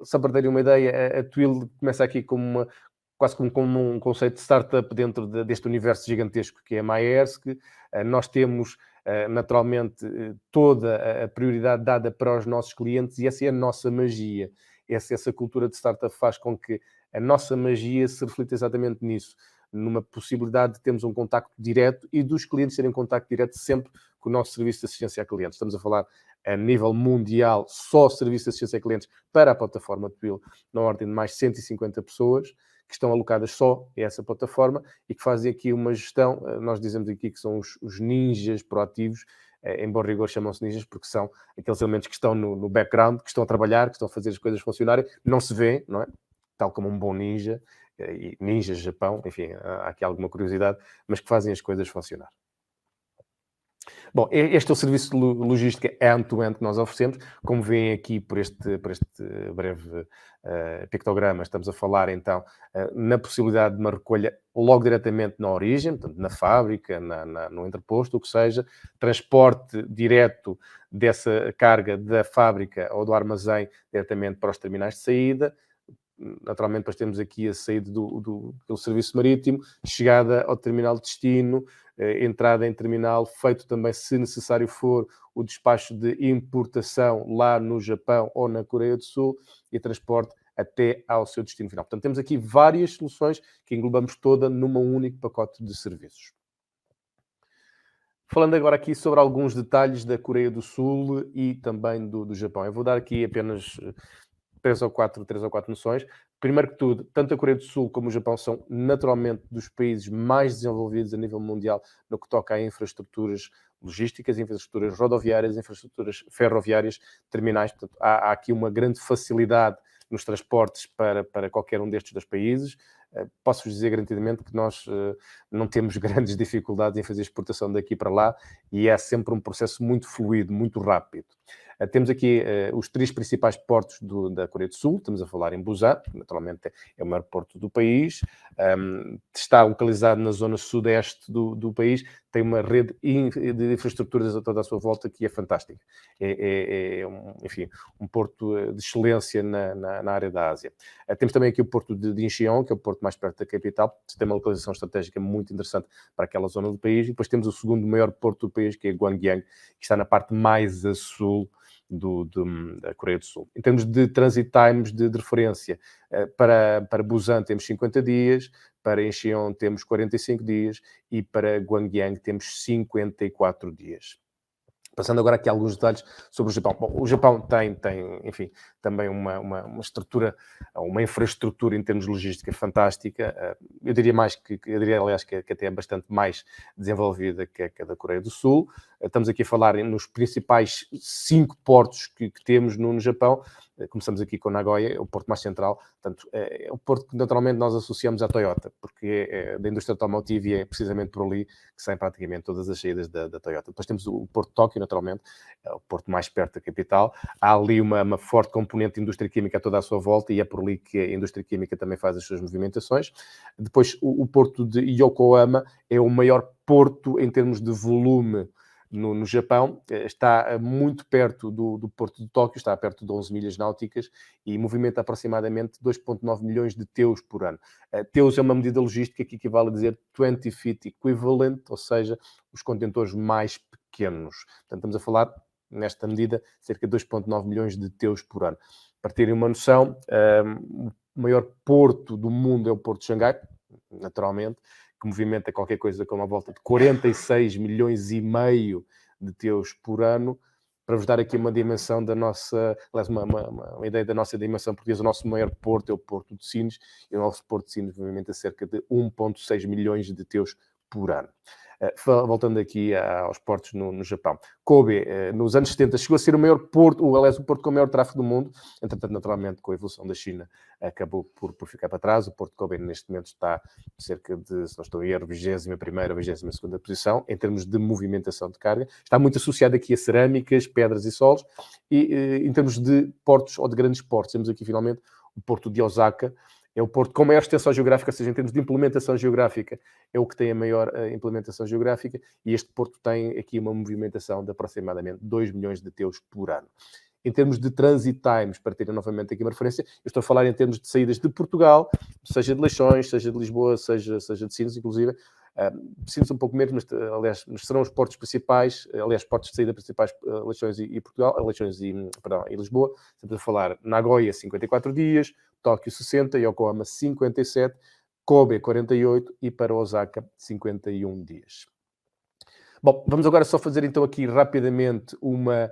só para terem uma ideia, a Twill começa aqui como quase como um conceito de startup dentro deste universo gigantesco que é a Maersk. Nós temos, naturalmente, toda a prioridade dada para os nossos clientes e essa é a nossa magia. Essa cultura de startup faz com que a nossa magia se reflita exatamente nisso, numa possibilidade de termos um contacto direto e dos clientes terem um contacto direto sempre com o nosso serviço de assistência a clientes. Estamos a falar a nível mundial, só serviço de assistência a clientes para a plataforma Twill, na ordem de mais 150 pessoas, que estão alocadas só a essa plataforma e que fazem aqui uma gestão. Nós dizemos aqui que são os ninjas proativos, em bom rigor chamam-se ninjas porque são aqueles elementos que estão no background, que estão a trabalhar, que estão a fazer as coisas funcionarem, não se vê, não é? Tal como um bom ninja, e ninjas Japão, enfim, há aqui alguma curiosidade, mas que fazem as coisas funcionar. Bom, este é o serviço de logística end-to-end que nós oferecemos. Como veem aqui por este breve pictograma, estamos a falar então na possibilidade de uma recolha logo diretamente na origem, portanto, na fábrica, no entreposto, o que seja, transporte direto dessa carga da fábrica ou do armazém diretamente para os terminais de saída, naturalmente depois temos aqui a saída do serviço marítimo, chegada ao terminal de destino, entrada em terminal, feito também, se necessário for, o despacho de importação lá no Japão ou na Coreia do Sul e transporte até ao seu destino final. Portanto, temos aqui várias soluções que englobamos toda num único pacote de serviços. Falando agora aqui sobre alguns detalhes da Coreia do Sul e também do Japão. Eu vou dar aqui apenas 3 ou 4 noções. Primeiro que tudo, tanto a Coreia do Sul como o Japão são naturalmente dos países mais desenvolvidos a nível mundial no que toca a infraestruturas logísticas, infraestruturas rodoviárias, infraestruturas ferroviárias, terminais. Portanto, há aqui uma grande facilidade nos transportes para qualquer um destes dois países. Posso-vos dizer garantidamente que nós não temos grandes dificuldades em fazer exportação daqui para lá e é sempre um processo muito fluido, muito rápido. Temos aqui os 3 principais portos da Coreia do Sul. Estamos a falar em Busan, que naturalmente é o maior porto do país. Está localizado na zona sudeste do país. Tem uma rede de infraestruturas a toda a sua volta que é fantástica. Enfim, um porto de excelência na área da Ásia. Temos também aqui o porto de Incheon, que é o porto mais perto da capital. Tem uma localização estratégica muito interessante para aquela zona do país. E depois temos o segundo maior porto do país, que é Gwangyang, que está na parte mais a sul da Coreia do Sul. Em termos de transit times de referência, para Busan temos 50 dias, para Incheon temos 45 dias e para Gwangyang temos 54 dias. Passando agora aqui a alguns detalhes sobre o Japão. Bom, o Japão tem enfim, também uma estrutura, uma infraestrutura em termos de logística fantástica. Eu diria aliás, que até é bastante mais desenvolvida que a da Coreia do Sul. Estamos aqui a falar nos principais 5 portos que temos no Japão. Começamos aqui com Nagoya, o porto mais central. Portanto, é o porto que naturalmente nós associamos à Toyota, porque é da indústria automotiva e é precisamente por ali que saem praticamente todas as saídas da Toyota. Depois temos o porto de Tóquio, naturalmente, é o porto mais perto da capital. Há ali uma forte componente de indústria química a toda a sua volta e é por ali que a indústria química também faz as suas movimentações. Depois, o porto de Yokohama é o maior porto em termos de volume no Japão, está muito perto do porto de Tóquio, está perto de 11 milhas náuticas e movimenta aproximadamente 2,9 milhões de teus por ano. Teus é uma medida logística que equivale a dizer 20 feet equivalent, ou seja, os contentores mais pequenos. Portanto, estamos a falar, nesta medida, cerca de 2,9 milhões de teus por ano. Para terem uma noção, o maior porto do mundo é o porto de Xangai, naturalmente, que movimenta qualquer coisa com uma volta de 46 milhões e meio de teus por ano. Para vos dar aqui uma dimensão da nossa, aliás, uma ideia da nossa dimensão portuguesa, o nosso maior porto é o porto de Sines, e o nosso porto de Sines movimenta cerca de 1,6 milhões de teus por ano. Voltando aqui aos portos no Japão. Kobe, nos anos 70, chegou a ser o maior porto, aliás, o porto com o maior tráfego do mundo. Entretanto, naturalmente, com a evolução da China, acabou por ficar para trás. O porto de Kobe, neste momento, está cerca de, se não estou a erro, 21ª, 22ª posição, em termos de movimentação de carga. Está muito associado aqui a cerâmicas, pedras e solos. E, em termos de portos, ou de grandes portos, temos aqui, finalmente, o porto de Osaka. É o porto com maior extensão geográfica, ou seja, em termos de implementação geográfica, é o que tem a maior implementação geográfica, e este porto tem aqui uma movimentação de aproximadamente 2 milhões de teus por ano. Em termos de transit times, para terem novamente aqui uma referência, eu estou a falar em termos de saídas de Portugal, seja de Leixões, seja de Lisboa, seja de Sines, inclusive. Sines um pouco menos, mas aliás, serão os portos principais, aliás, portos de saída principais, Leixões e Portugal, Leixões e Lisboa. Estamos a falar Nagoya, 54 dias, Tóquio 60, Yokohama 57, Kobe 48 e para Osaka 51 dias. Bom, vamos agora só fazer então aqui rapidamente uma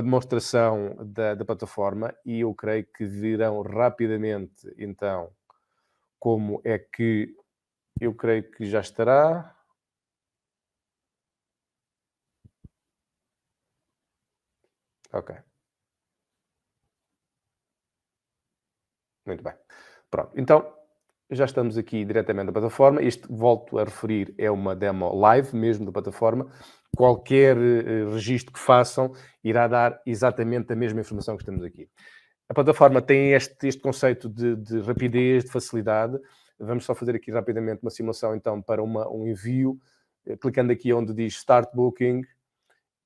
demonstração da plataforma e eu creio que virão rapidamente então como é que eu creio que já estará. Ok. Muito bem. Pronto, então já estamos aqui diretamente na plataforma. Isto, volto a referir, é uma demo live mesmo da plataforma. Qualquer registro que façam irá dar exatamente a mesma informação que temos aqui. A plataforma tem este conceito de rapidez, de facilidade. Vamos só fazer aqui rapidamente uma simulação então para um envio, clicando aqui onde diz Start Booking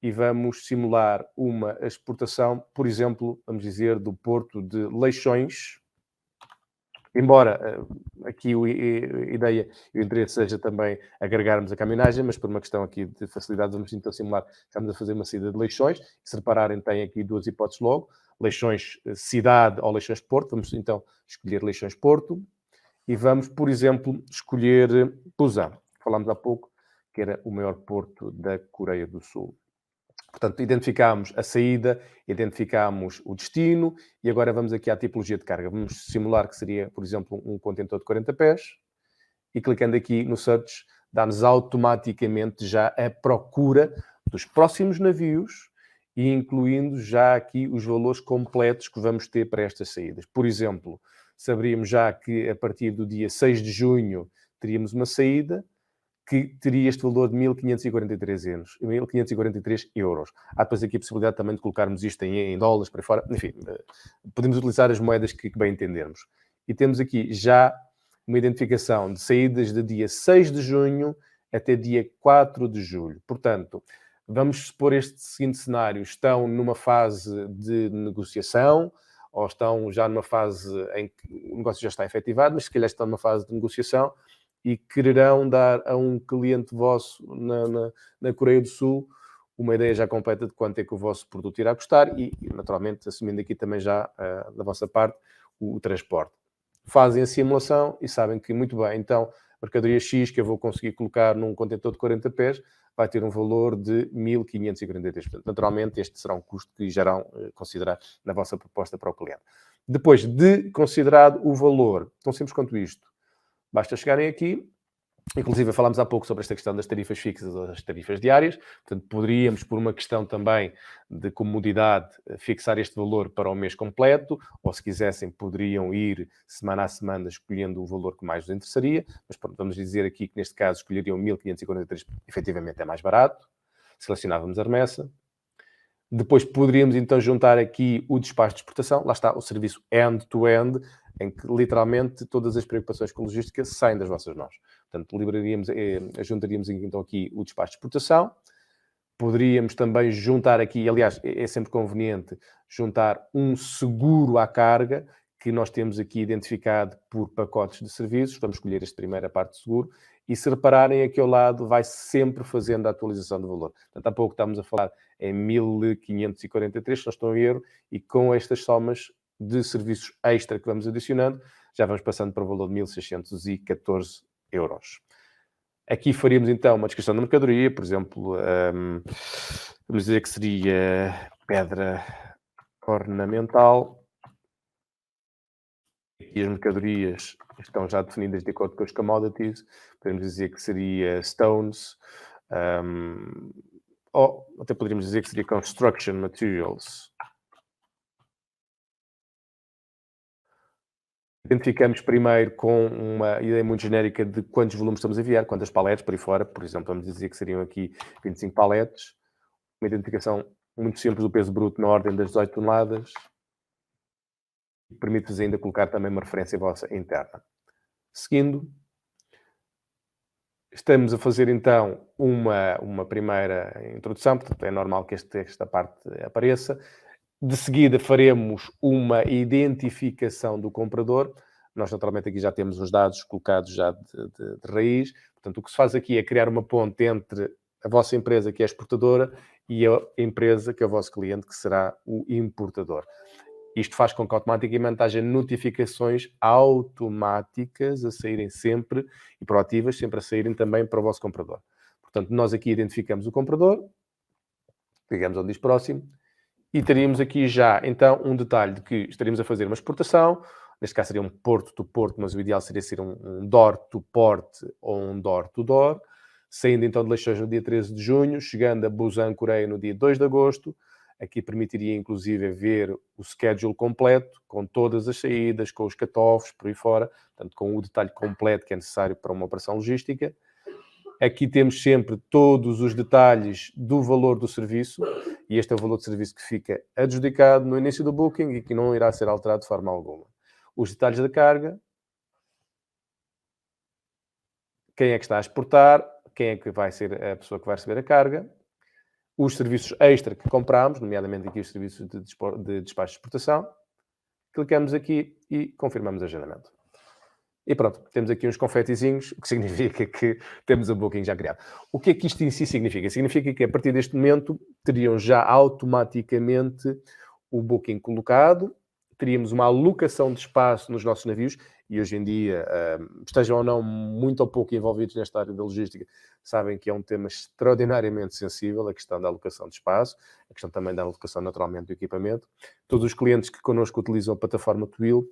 e vamos simular uma exportação, por exemplo, vamos dizer, do porto de Leixões embora aqui a ideia e o interesse seja também agregarmos a caminhonagem, mas por uma questão aqui de facilidade, vamos então simular, estamos a fazer uma saída de Leixões. Se repararem, tem aqui duas hipóteses logo, Leixões cidade ou Leixões Porto. Vamos então escolher Leixões Porto e vamos, por exemplo, escolher Busan. Falámos há pouco que era o maior porto da Coreia do Sul. Portanto, identificámos a saída, identificámos o destino e agora vamos aqui à tipologia de carga. Vamos simular que seria, por exemplo, um contentor de 40 pés e clicando aqui no Search, dá-nos automaticamente já a procura dos próximos navios e incluindo já aqui os valores completos que vamos ter para estas saídas. Por exemplo, saberíamos já que a partir do dia 6 de junho teríamos uma saída que teria este valor de 1.543 euros. Há depois aqui a possibilidade também de colocarmos isto em dólares para fora. Enfim, podemos utilizar as moedas que bem entendermos. E temos aqui já uma identificação de saídas de dia 6 de junho até dia 4 de julho. Portanto, vamos supor este seguinte cenário. Estão numa fase de negociação ou estão já numa fase em que o negócio já está efetivado, mas se calhar estão numa fase de negociação e quererão dar a um cliente vosso na Coreia do Sul uma ideia já completa de quanto é que o vosso produto irá custar e naturalmente, assumindo aqui também já da vossa parte o transporte. Fazem a simulação e sabem que, muito bem, então, mercadoria X que eu vou conseguir colocar num contentor de 40 pés vai ter um valor de 1.543. Portanto, naturalmente, este será um custo que já irão considerar na vossa proposta para o cliente. Depois de considerado o valor, tão simples quanto isto, basta chegarem aqui, inclusive falámos há pouco sobre esta questão das tarifas fixas ou das tarifas diárias, portanto poderíamos, por uma questão também de comodidade, fixar este valor para o mês completo, ou se quisessem poderiam ir semana a semana escolhendo o valor que mais vos interessaria, mas pronto, vamos dizer aqui que neste caso escolheriam 1.543, efetivamente é mais barato, selecionávamos a remessa. Depois poderíamos então juntar aqui o despacho de exportação, lá está o serviço end-to-end, em que literalmente todas as preocupações com logística saem das vossas mãos. Portanto, juntaríamos então aqui o despacho de exportação, poderíamos também juntar aqui, aliás, é sempre conveniente juntar um seguro à carga, que nós temos aqui identificado por pacotes de serviços, vamos escolher esta primeira parte de seguro, e se repararem aqui ao lado, vai sempre fazendo a atualização do valor. Portanto, há pouco estamos a falar em 1.543, se não estou em erro, e com estas somas de serviços extra que vamos adicionando, já vamos passando para o valor de 1.614 euros. Aqui faríamos então uma descrição da mercadoria, por exemplo, vamos dizer que seria pedra ornamental. Aqui as mercadorias estão já definidas de acordo com os commodities, podemos dizer que seria stones, ou até poderíamos dizer que seria construction materials. Identificamos primeiro com uma ideia muito genérica de quantos volumes estamos a enviar, quantas paletes por aí fora. Por exemplo, vamos dizer que seriam aqui 25 paletes. Uma identificação muito simples do peso bruto na ordem das 18 toneladas. Permite-vos ainda colocar também uma referência vossa interna. Seguindo, estamos a fazer então uma primeira introdução, portanto é normal que esta parte apareça. De seguida faremos uma identificação do comprador. Nós naturalmente aqui já temos os dados colocados já de raiz. Portanto, o que se faz aqui é criar uma ponte entre a vossa empresa, que é a exportadora, e a empresa, que é o vosso cliente, que será o importador. Isto faz com que automaticamente haja notificações automáticas a saírem sempre e proativas, sempre a saírem também para o vosso comprador. Portanto, nós aqui identificamos o comprador, clicamos onde diz próximo, e teríamos aqui já, então, um detalhe de que estaríamos a fazer uma exportação, neste caso seria um porto-to-porto, mas o ideal seria ser um door-to-port ou um door-to-door, saindo então de Leixões no dia 13 de junho, chegando a Busan, Coreia, no dia 2 de agosto. Aqui permitiria, inclusive, ver o schedule completo, com todas as saídas, com os cut-offs, por aí fora, portanto, com o detalhe completo que é necessário para uma operação logística. Aqui temos sempre todos os detalhes do valor do serviço, e este é o valor de serviço que fica adjudicado no início do booking e que não irá ser alterado de forma alguma. Os detalhes da carga, quem é que está a exportar, quem é que vai ser a pessoa que vai receber a carga, os serviços extra que compramos, nomeadamente aqui os serviços de despacho de exportação. Clicamos aqui e confirmamos o agendamento. E pronto, temos aqui uns confetizinhos, o que significa que temos um booking já criado. O que é que isto em si significa? Significa que a partir deste momento teriam já automaticamente o booking colocado, teríamos uma alocação de espaço nos nossos navios, e hoje em dia, estejam ou não muito ou pouco envolvidos nesta área da logística, sabem que é um tema extraordinariamente sensível, a questão da alocação de espaço, a questão também da alocação naturalmente do equipamento. Todos os clientes que connosco utilizam a plataforma Twill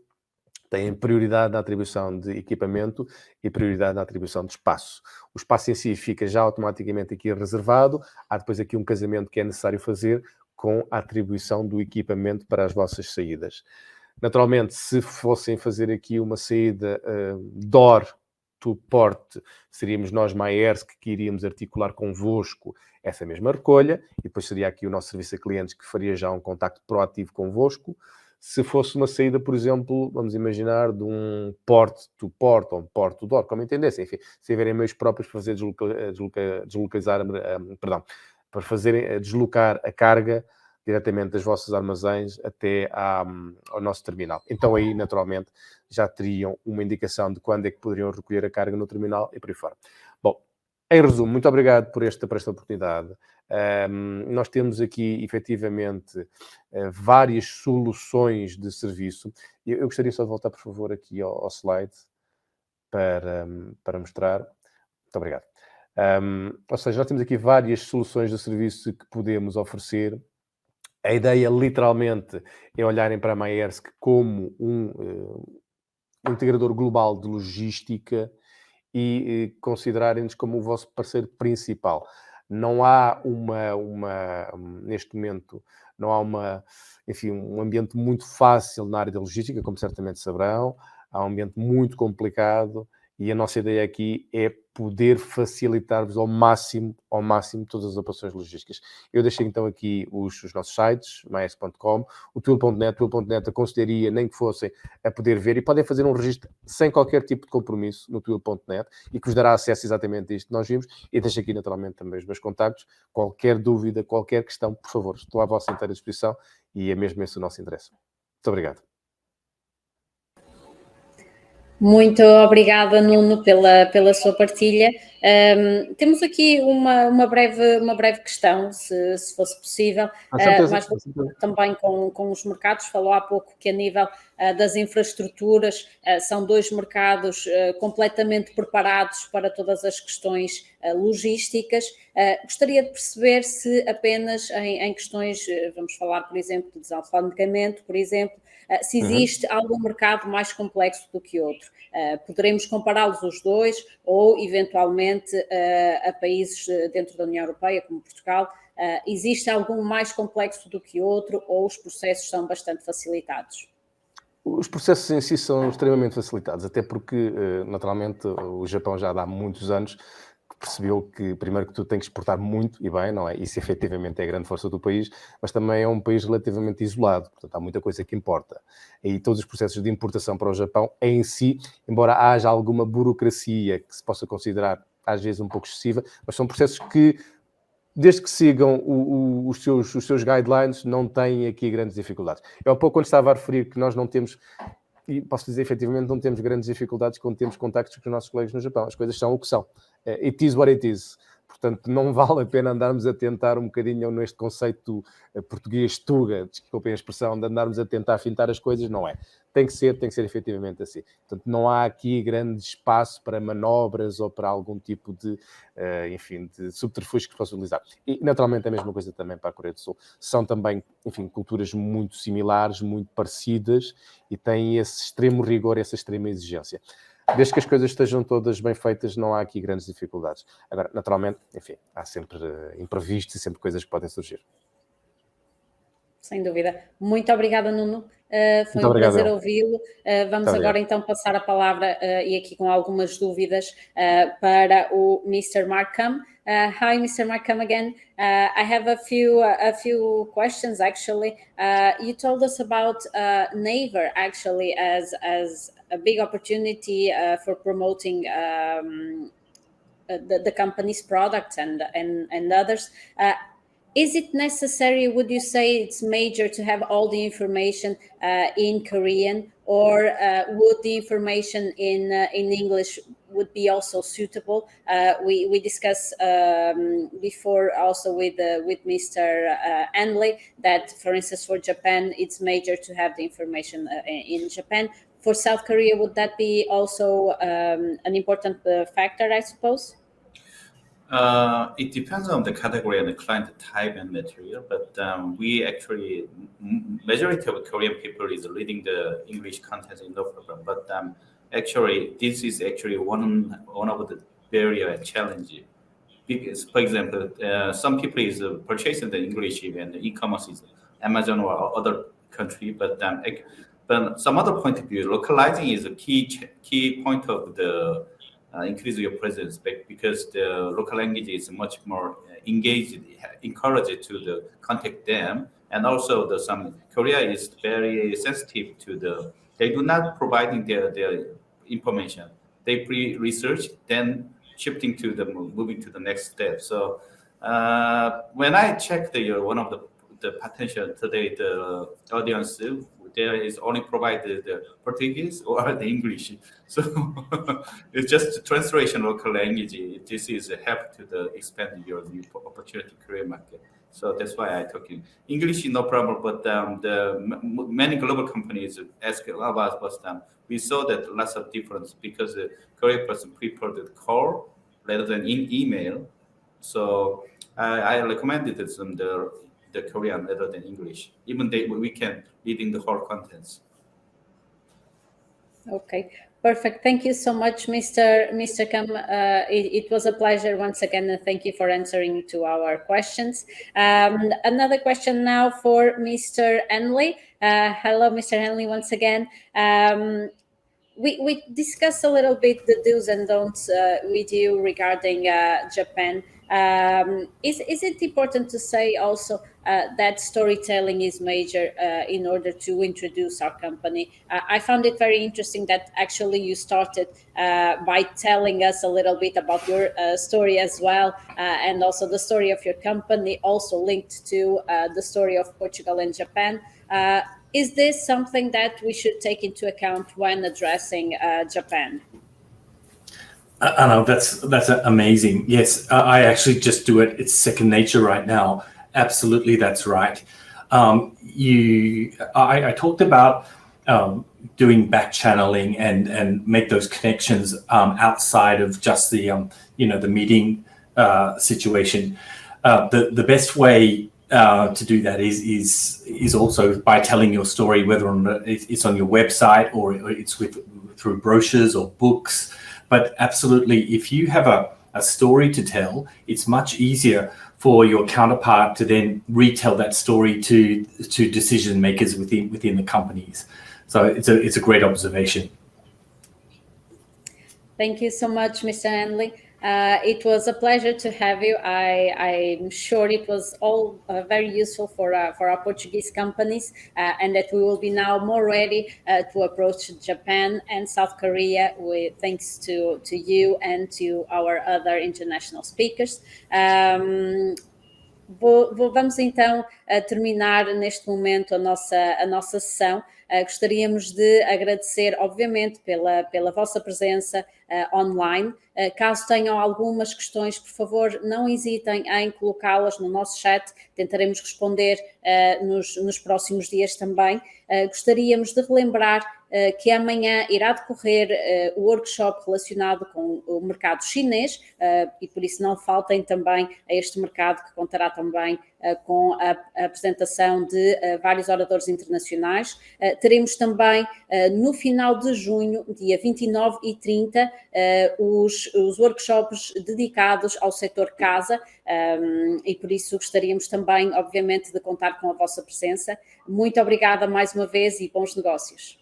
têm prioridade na atribuição de equipamento e prioridade na atribuição de espaço. O espaço em si fica já automaticamente aqui reservado, há depois aqui um casamento que é necessário fazer com a atribuição do equipamento para as vossas saídas. Naturalmente, se fossem fazer aqui uma saída door to port, seríamos nós, Maersk, que iríamos articular convosco essa mesma recolha, e depois seria aqui o nosso serviço a clientes que faria já um contacto proativo convosco. Se fosse uma saída, por exemplo, vamos imaginar, de um port to port ou um port to door, como entendessem, enfim, se tiverem meios próprios para fazer deslocar a carga diretamente das vossas armazéns até ao nosso terminal. Então aí, naturalmente, já teriam uma indicação de quando é que poderiam recolher a carga no terminal e por aí fora. Bom, em resumo, muito obrigado por esta oportunidade. Nós temos aqui, efetivamente, várias soluções de serviço. Eu gostaria só de voltar, por favor, aqui ao slide para mostrar. Muito obrigado. Ou seja, nós temos aqui várias soluções de serviço que podemos oferecer. A ideia, literalmente, é olharem para a Maersk como um integrador global de logística e considerarem-nos como o vosso parceiro principal. Não há neste momento, não há um ambiente muito fácil na área da logística, como certamente saberão. Há um ambiente muito complicado e a nossa ideia aqui é poder facilitar-vos ao máximo todas as operações logísticas. Eu deixei então aqui os nossos sites, maersk.com, o Twill.net. Twill.net aconselharia nem que fossem a poder ver, e podem fazer um registro sem qualquer tipo de compromisso no Twill.net e que vos dará acesso exatamente a isto que nós vimos. E deixo aqui naturalmente também os meus contactos. Qualquer dúvida, qualquer questão, por favor, estou à vossa inteira disposição e é mesmo esse o nosso interesse. Muito obrigado. Muito obrigada, Nuno, pela sua partilha. Temos aqui uma breve questão, se fosse possível, mas também com os mercados. Falou há pouco que a nível das infraestruturas são dois mercados completamente preparados para todas as questões logísticas. Gostaria de perceber se apenas em questões, vamos falar, por exemplo, de desalfandegamento, por exemplo, se existe algum mercado mais complexo do que outro. Poderemos compará-los os dois ou, eventualmente, a países dentro da União Europeia, como Portugal. Existe algum mais complexo do que outro ou os processos são bastante facilitados? Os processos em si são extremamente facilitados, até porque, naturalmente, o Japão já há muitos anos que percebeu que, primeiro, que tu tens que exportar muito e bem, não é? Isso efetivamente é a grande força do país, mas também é um país relativamente isolado, portanto há muita coisa que importa. E todos os processos de importação para o Japão em si, embora haja alguma burocracia que se possa considerar às vezes um pouco excessiva, mas são processos que, desde que sigam os seus guidelines, não têm aqui grandes dificuldades. Eu há pouco, quando estava a referir que nós não temos, e posso dizer, efetivamente, não temos grandes dificuldades quando temos contactos com os nossos colegas no Japão. As coisas são o que são. It is what it is. Portanto, não vale a pena andarmos a tentar um bocadinho neste conceito português tuga, desculpem a expressão, de andarmos a tentar fintar as coisas, não é. Tem que ser efetivamente assim. Portanto, não há aqui grande espaço para manobras ou para algum tipo de, de subterfúgio que se possa utilizar. E, naturalmente, a mesma coisa também para a Coreia do Sul. São também, culturas muito similares, muito parecidas e têm esse extremo rigor, essa extrema exigência. Desde que as coisas estejam todas bem feitas, não há aqui grandes dificuldades. Agora, naturalmente, há sempre imprevistos e sempre coisas que podem surgir. Sem dúvida. Muito obrigada, Nuno. Foi Muito um prazer obrigado. ouvi-lo. Vamos Muito agora então passar a palavra e aqui com algumas dúvidas para o Mr. Markham. Hi, Mr. Markham again. I have a few questions actually. You told us about Naver actually as a big opportunity for promoting the company's products and others. Is it necessary, would you say it's major to have all the information in Korean, or would the information in English would be also suitable? We discussed before also with Mr. Anley that, for instance, for Japan, it's major to have the information in Japan. For South Korea, would that be also an important factor, I suppose? It depends on the category and the client type and material, but we actually, majority of Korean people is reading the English content in no problem. But actually, this is actually one of the barrier and challenge. Because, for example, some people is purchasing the English even the e-commerce is Amazon or other country, but some other point of view, localizing is a key point of the increase your presence because the local language is much more engaged, encouraged to contact them, and also some Korea is very sensitive to they do not providing their information. They pre-research, then shifting to moving to the next step. So when I check one of the potential today, the audience there is only provided the Portuguese or the English. So it's just translation local language. This is a help to expand your new opportunity Korean market. So that's why I talk in English, no problem. But many global companies ask about us. We saw that lots of difference because the Korean person prefer the call rather than in email. So I recommended them the Korean rather than English. Even we can reading the whole contents. Okay, perfect. Thank you so much, Mr. Kam. It was a pleasure once again, and thank you for answering to our questions. Another question now for Mr. Henley. Hello, Mr. Henley, once again. We discussed a little bit the do's and don'ts with you regarding Japan. Is it important to say also that storytelling is major in order to introduce our company? I found it very interesting that actually you started by telling us a little bit about your story as well, and also the story of your company, also linked to the story of Portugal and Japan. Is this something that we should take into account when addressing Japan? I know that's amazing. Yes, I actually just do it. It's second nature right now. Absolutely, that's right. I talked about doing back channeling and make those connections outside of just the the meeting situation. The best way to do that is also by telling your story, whether it's on your website or it's through brochures or books. But absolutely, if you have a story to tell, it's much easier for your counterpart to then retell that story to decision makers within the companies. So it's a great observation. Thank you so much, Mr. Henley. It was a pleasure to have you. I'm sure it was all very useful for our Portuguese companies, and that we will be now more ready to approach Japan and South Korea thanks to you and to our other international speakers. Vamos então terminar neste momento a nossa sessão. Gostaríamos de agradecer, obviamente, pela vossa presença online. Caso tenham algumas questões, por favor, não hesitem em colocá-las no nosso chat. Tentaremos responder nos próximos dias também. Gostaríamos de relembrar que amanhã irá decorrer o workshop relacionado com o mercado chinês e por isso não faltem também a este mercado, que contará também com a apresentação de vários oradores internacionais. Teremos também no final de junho, dia 29 e 30, os workshops dedicados ao setor casa, e por isso gostaríamos também, obviamente, de contar com a vossa presença. Muito obrigada mais uma vez e bons negócios.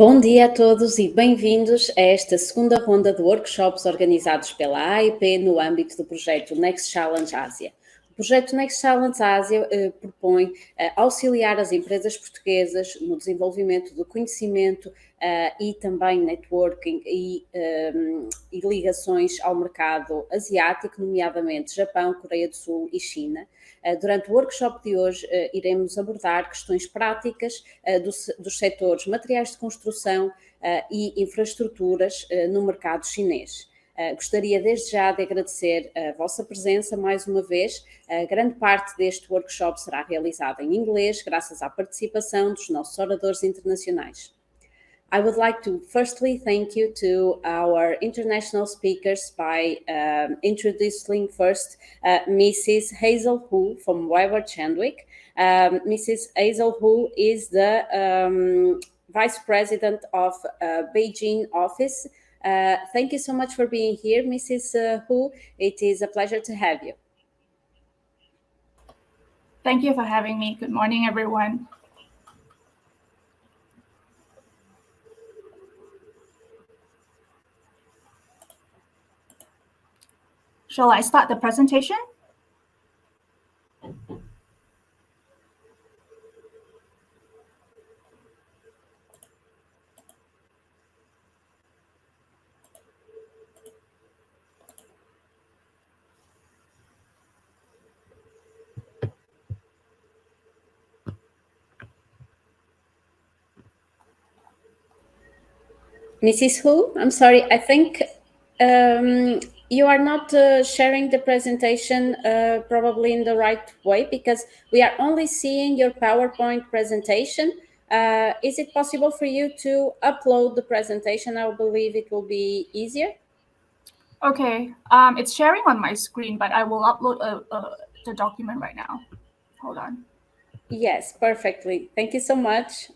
Bom dia a todos e bem-vindos a esta segunda ronda de workshops organizados pela AIP no âmbito do projeto Next Challenge Ásia. O projeto Next Challenge Ásia propõe auxiliar as empresas portuguesas no desenvolvimento do conhecimento e também networking e ligações ao mercado asiático, nomeadamente Japão, Coreia do Sul e China. Durante o workshop de hoje iremos abordar questões práticas dos setores materiais de construção e infraestruturas no mercado chinês. Gostaria desde já de agradecer a vossa presença mais uma vez. Grande parte deste workshop será realizada em inglês, graças à participação dos nossos oradores internacionais. I would like to firstly thank you to our international speakers by introducing first Mrs. Hazel Hu from Weber Chandwick. Mrs. Hazel Hu is the Vice President of Beijing office. Thank you so much for being here, Mrs. Hu. It is a pleasure to have you. Thank you for having me. Good morning, everyone. Shall I start the presentation? Mrs. Hu, I'm sorry, I think you are not sharing the presentation probably in the right way, because we are only seeing your PowerPoint presentation. Is it possible for you to upload the presentation? I believe it will be easier. Okay, it's sharing on my screen, but I will upload the document right now. Hold on. Yes, perfectly. Thank you so much.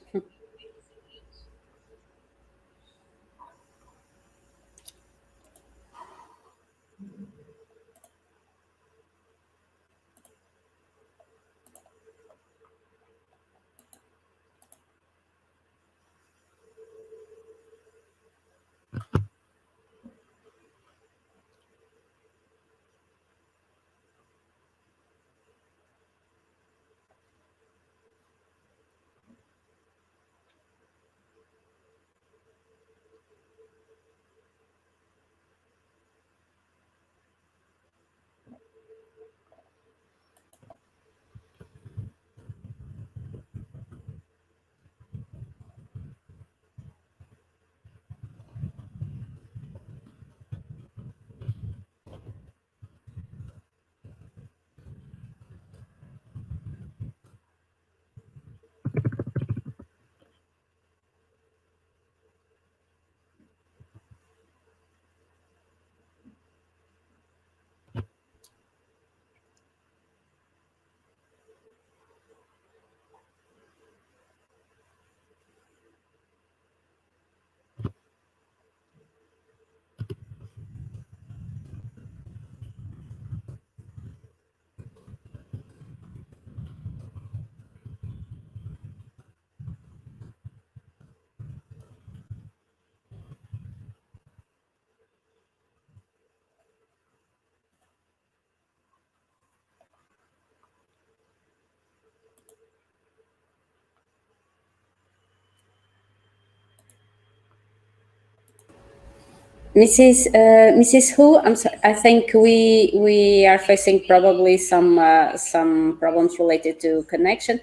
Mrs. Hu, I'm sorry, I think we are facing probably some problems related to connection.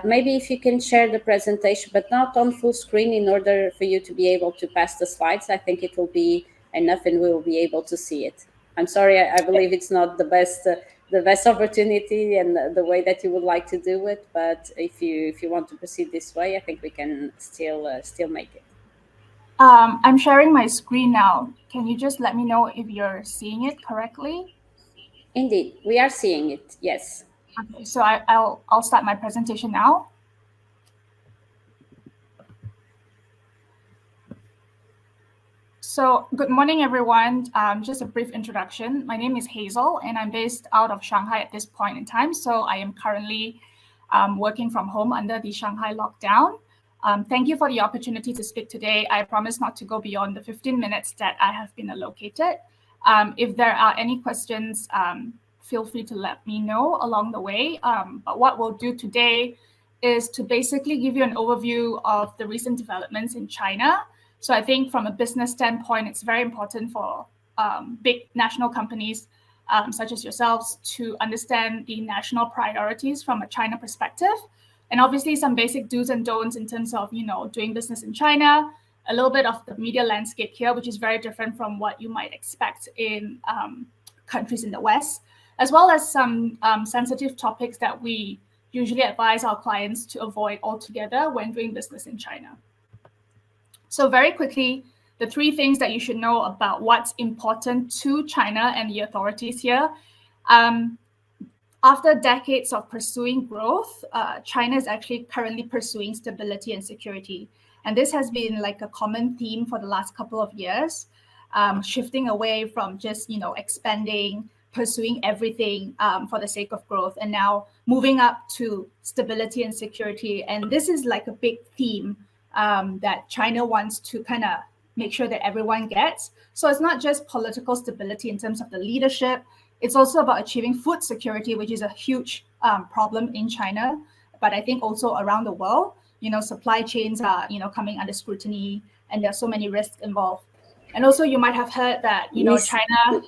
Maybe if you can share the presentation, but not on full screen, in order for you to be able to pass the slides. I think it will be enough, and we will be able to see it. I'm sorry, I believe it's not the best opportunity and the way that you would like to do it. But if you want to proceed this way, I think we can still make it. I'm sharing my screen now. Can you just let me know if you're seeing it correctly? Indeed, we are seeing it, yes. Okay, so I'll start my presentation now. So good morning, everyone. Just a brief introduction. My name is Hazel, and I'm based out of Shanghai at this point in time. So I am currently working from home under the Shanghai lockdown. Thank you for the opportunity to speak today. I promise not to go beyond the 15 minutes that I have been allocated. If there are any questions, feel free to let me know along the way. But what we'll do today is to basically give you an overview of the recent developments in China. So I think from a business standpoint, it's very important for big national companies such as yourselves to understand the national priorities from a China perspective. And obviously some basic do's and don'ts in terms of, doing business in China, a little bit of the media landscape here, which is very different from what you might expect in countries in the West, as well as some sensitive topics that we usually advise our clients to avoid altogether when doing business in China. So very quickly, the 3 things that you should know about what's important to China and the authorities here. After decades of pursuing growth, China is actually currently pursuing stability and security. And this has been like a common theme for the last couple of years, shifting away from just, expanding, pursuing everything for the sake of growth, and now moving up to stability and security. And this is like a big theme that China wants to kind of make sure that everyone gets. So it's not just political stability in terms of the leadership. It's also about achieving food security, which is a huge problem in China, but I think also around the world. Supply chains are, coming under scrutiny, and there are so many risks involved. And also you might have heard that, China...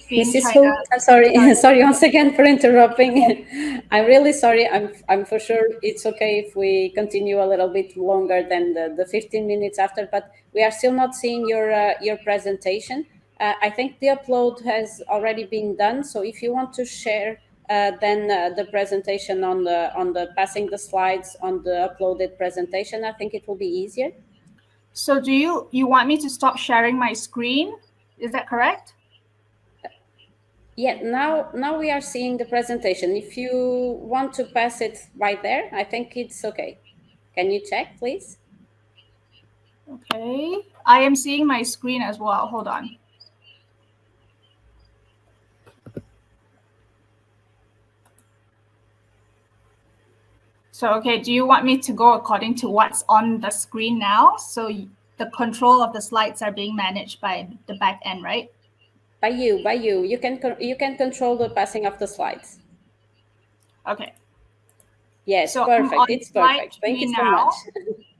Mrs. Hu, I'm sorry, sorry once again for interrupting. I'm really sorry. I'm for sure it's okay if we continue a little bit longer than the 15 minutes after, but we are still not seeing your presentation. I think the upload has already been done. So if you want to share then the presentation on the passing the slides on the uploaded presentation, I think it will be easier. So do you want me to stop sharing my screen? Is that correct? Yeah, now we are seeing the presentation. If you want to pass it right there, I think it's okay. Can you check, please? Okay, I am seeing my screen as well. Hold on. So, okay, do you want me to go according to what's on the screen now? So the control of the slides are being managed by the back end, right? By you. You can control the passing of the slides. Okay. Yes, so perfect. It's perfect. Thank you so much.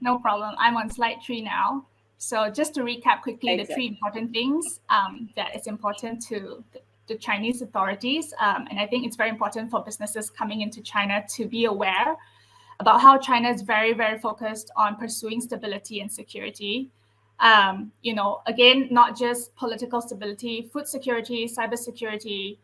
No problem. I'm on slide 3 now. So just to recap quickly, the 3 important things that is important to the Chinese authorities. And I think it's very important for businesses coming into China to be aware about how China is very, very focused on pursuing stability and security. Again, not just political stability, food security, cybersecurity,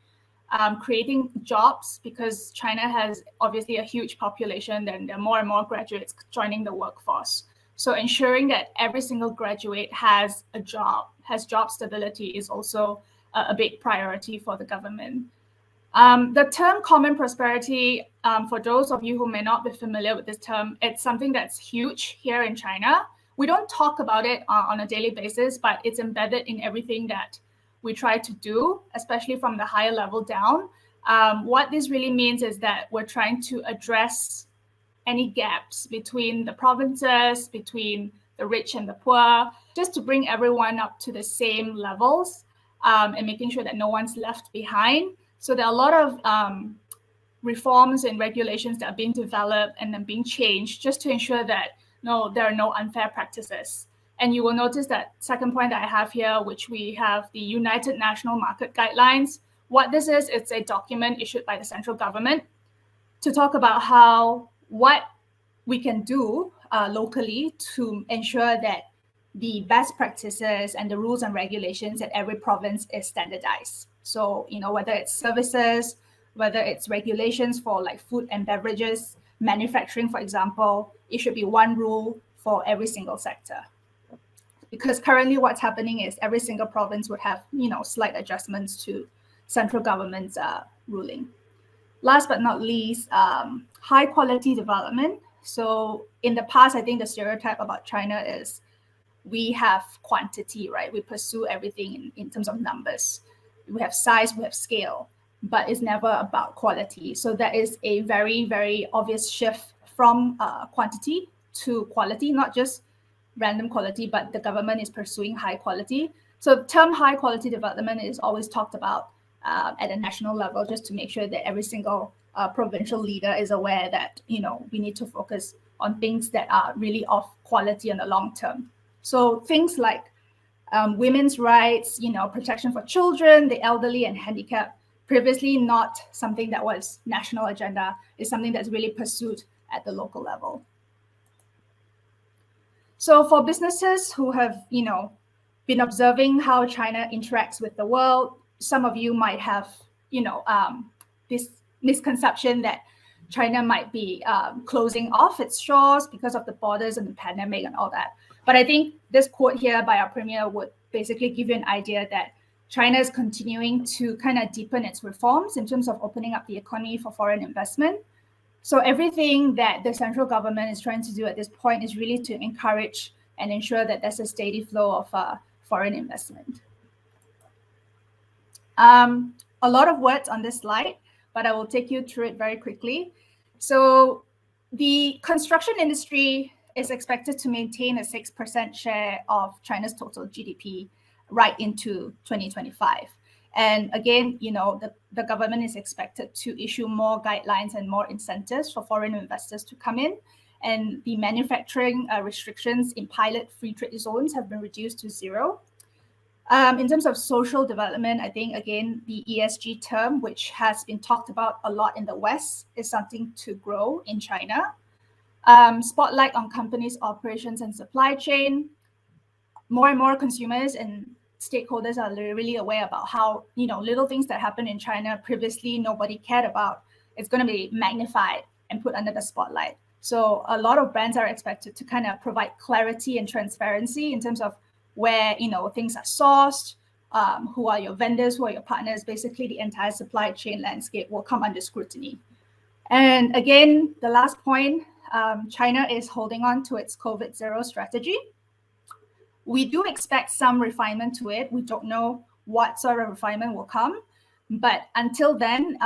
creating jobs, because China has obviously a huge population, and there are more and more graduates joining the workforce. So ensuring that every single graduate has a job, has job stability, is also a big priority for the government. The term common prosperity, for those of you who may not be familiar with this term, it's something that's huge here in China. We don't talk about it on a daily basis, but it's embedded in everything that we try to do, especially from the higher level down. What this really means is that we're trying to address any gaps between the provinces, between the rich and the poor, just to bring everyone up to the same levels, and making sure that no one's left behind. So there are a lot of reforms and regulations that are being developed and then being changed just to ensure that there are no unfair practices. And you will notice that second point that I have here, which we have the United National Market Guidelines. What this is, it's a document issued by the central government to talk about what we can do locally to ensure that the best practices and the rules and regulations at every province is standardized. So, whether it's services, whether it's regulations for like food and beverages, manufacturing, for example, it should be one rule for every single sector. Because currently what's happening is every single province would have, slight adjustments to central government's ruling. Last but not least, high quality development. So in the past, I think the stereotype about China is we have quantity, right? We pursue everything in terms of numbers. We have size, we have scale, but it's never about quality. So that is a very, very obvious shift from quantity to quality, not just random quality, but the government is pursuing high quality. So the term high quality development is always talked about at a national level, just to make sure that every single provincial leader is aware that, you know, we need to focus on things that are really of quality in the long term. So things like women's rights, you know, protection for children, the elderly and handicapped, previously not something that was national agenda, is something that's really pursued at the local level. So for businesses who have, you know, been observing how China interacts with the world, some of you might have, you know, this misconception that China might be closing off its shores because of the borders and the pandemic and all that. But I think this quote here by our premier would basically give you an idea that China is continuing to kind of deepen its reforms in terms of opening up the economy for foreign investment. So everything that the central government is trying to do at this point is really to encourage and ensure that there's a steady flow of foreign investment. A lot of words on this slide, but I will take you through it very quickly. So the construction industry is expected to maintain a 6% share of China's total GDP right into 2025. And again, you know, the government is expected to issue more guidelines and more incentives for foreign investors to come in. And the manufacturing restrictions in pilot free trade zones have been reduced to 0. In terms of social development, I think, again, the ESG term, which has been talked about a lot in the West, is something to grow in China. Spotlight on companies' operations and supply chain. More and more consumers and stakeholders are really aware about how, you know, little things that happen in China previously nobody cared about, it's going to be magnified and put under the spotlight. So a lot of brands are expected to kind of provide clarity and transparency in terms of where, you know, things are sourced, who are your vendors, who are your partners. Basically, the entire supply chain landscape will come under scrutiny. And again, the last point, China is holding on to its COVID-0 strategy. We do expect some refinement to it. We don't know what sort of refinement will come, but until then,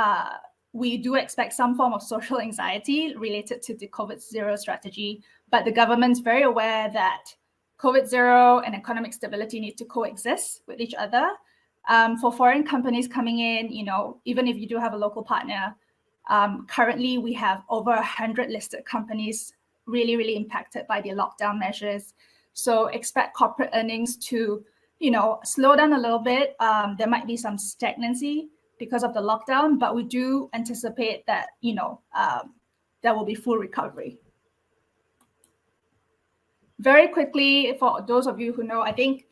we do expect some form of social anxiety related to the COVID-0 strategy. But the government's very aware that COVID-0 and economic stability need to coexist with each other. For foreign companies coming in, you know, even if you do have a local partner, currently we have over 100 listed companies really impacted by the lockdown measures. So expect corporate earnings to, you know, slow down a little bit. There might be some stagnancy because of the lockdown, but we do anticipate that, you know, there will be full recovery. Very quickly, for those of you who know, I think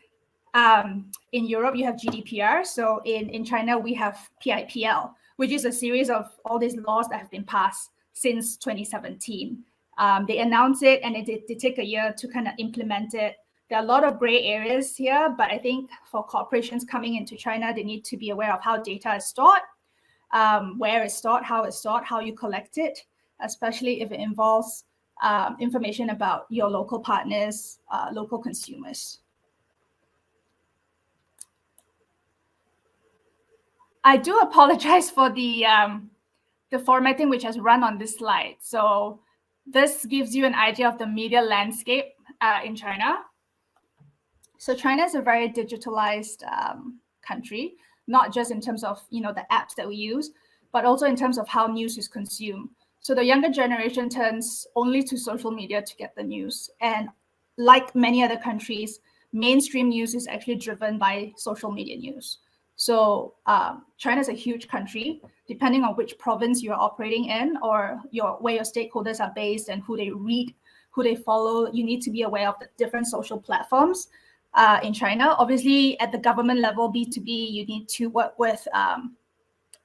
in Europe you have GDPR. So in China we have PIPL, which is a series of all these laws that have been passed since 2017. They announce it and they take a year to kind of implement it. There are a lot of gray areas here, but I think for corporations coming into China, they need to be aware of how data is stored, where it's stored, how you collect it, especially if it involves information about your local partners, local consumers. I do apologize for the formatting which has run on this slide. So this gives you an idea of the media landscape in China. So China is a very digitalized country, not just in terms of, you know, the apps that we use, but also in terms of how news is consumed. So the younger generation turns only to social media to get the news. And like many other countries, mainstream news is actually driven by social media news. So China is a huge country. Depending on which province you're operating in or where your stakeholders are based and who they read, who they follow, you need to be aware of the different social platforms in China. Obviously, at the government level, B2B, you need to work with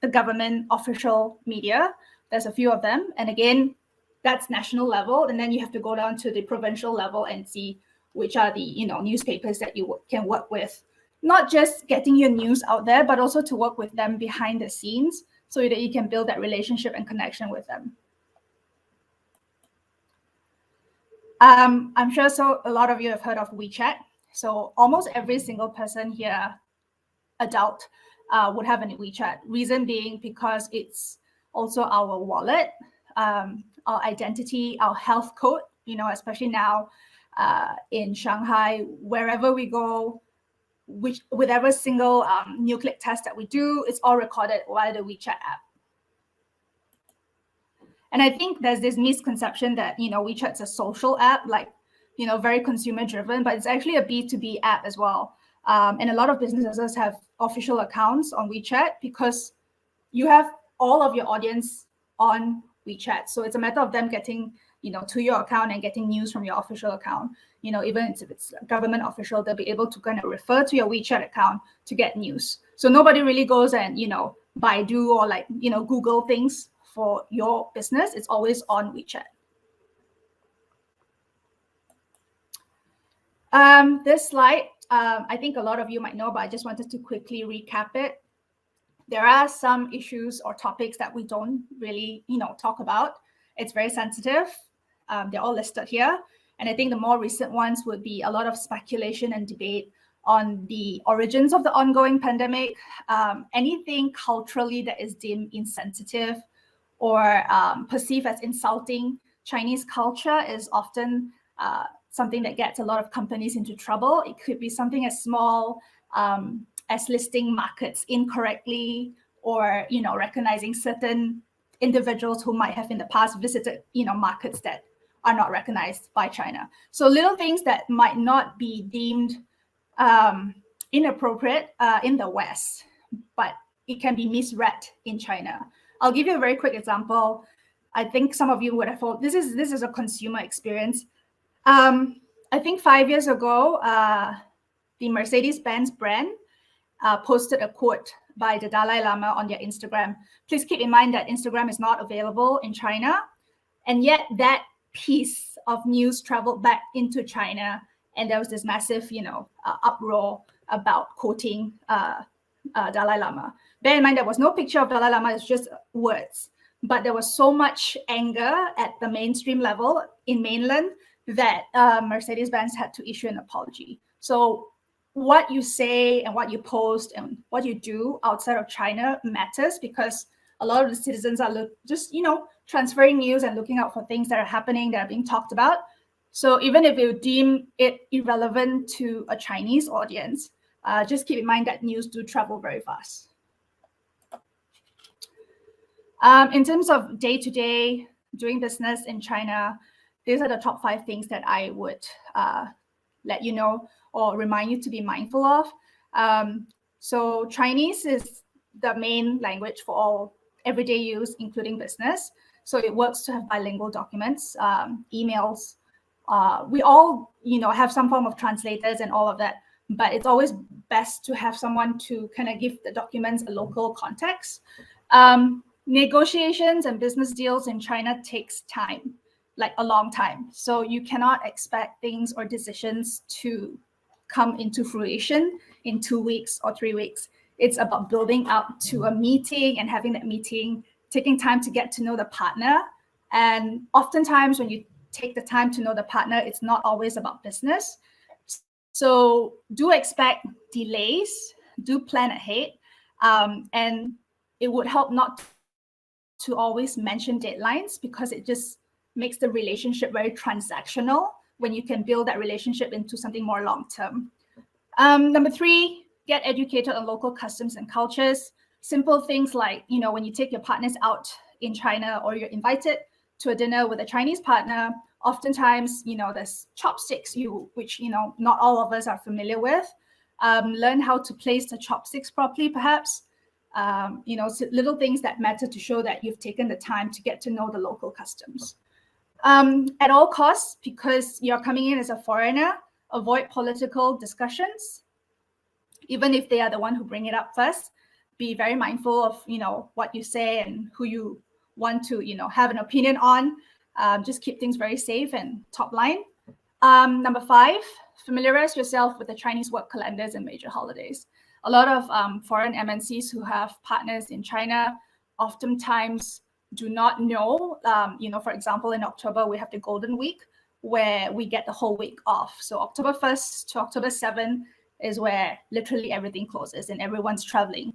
the government official media. There's a few of them. And again, that's national level. And then you have to go down to the provincial level and see which are the, you know, newspapers that you can work with. Not just getting your news out there, but also to work with them behind the scenes so that you can build that relationship and connection with them. I'm sure a lot of you have heard of WeChat. So almost every single person here, adult, would have a WeChat. Reason being because it's also our wallet, our identity, our health code especially now in Shanghai, wherever we go, whatever single nucleic test that we do, it's all recorded via the WeChat app. And I think there's this misconception that, WeChat's a social app, like, very consumer driven, but it's actually a B2B app as well. And a lot of businesses have official accounts on WeChat because you have all of your audience on WeChat. So it's a matter of them getting, to your account and getting news from your official account. Even if it's a government official, they'll be able to kind of refer to your WeChat account to get news. So nobody really goes and, Baidu or Google things for your business. It's always on WeChat. This slide, I think a lot of you might know, but I just wanted to quickly recap it. There are some issues or topics that we don't really, talk about. It's very sensitive. They're all listed here. And I think the more recent ones would be a lot of speculation and debate on the origins of the ongoing pandemic, anything culturally that is deemed insensitive or perceived as insulting Chinese culture is often something that gets a lot of companies into trouble. It could be something as small as listing markets incorrectly, or recognizing certain individuals who might have in the past visited markets that are not recognized by China. So little things that might not be deemed inappropriate in the West, but it can be misread in China. I'll give you a very quick example. I think some of you would have thought this is a consumer experience. I think 5 years ago, the Mercedes-Benz brand posted a quote by the Dalai Lama on their Instagram. Please keep in mind that Instagram is not available in China. And yet that piece of news traveled back into China. And there was this massive, uproar about quoting Dalai Lama. Bear in mind, there was no picture of Dalai Lama, it's just words. But there was so much anger at the mainstream level in mainland that Mercedes-Benz had to issue an apology. So what you say and what you post and what you do outside of China matters, because a lot of the citizens are just, transferring news and looking out for things that are happening, that are being talked about. So even if you deem it irrelevant to a Chinese audience, just keep in mind that news do travel very fast. In terms of day-to-day doing business in China, these are the top 5 things that I would let you know or remind you to be mindful of. So Chinese is the main language for all everyday use, including business. So it works to have bilingual documents, emails. We all, have some form of translators and all of that, but it's always best to have someone to kind of give the documents a local context. Negotiations and business deals in China takes time, like a long time. So you cannot expect things or decisions to come into fruition in 2 weeks or 3 weeks. It's about building up to a meeting and having that meeting, taking time to get to know the partner. And oftentimes when you take the time to know the partner, it's not always about business. So do expect delays, do plan ahead. And it would help not to always mention deadlines, because it just makes the relationship very transactional when you can build that relationship into something more long-term. Number 3, get educated on local customs and cultures. Simple things like, when you take your partners out in China or you're invited to a dinner with a Chinese partner, oftentimes, there's chopsticks, which, not all of us are familiar with. Learn how to place the chopsticks properly, perhaps. Little things that matter to show that you've taken the time to get to know the local customs. At all costs, because you're coming in as a foreigner, avoid political discussions. Even if they are the one who bring it up first, be very mindful of, what you say and who you want to, have an opinion on. Just keep things very safe and top line. Number 5, familiarize yourself with the Chinese work calendars and major holidays. A lot of foreign MNCs who have partners in China oftentimes do not know, for example, in October, we have the Golden Week where we get the whole week off. So October 1st to October 7th is where literally everything closes and everyone's traveling.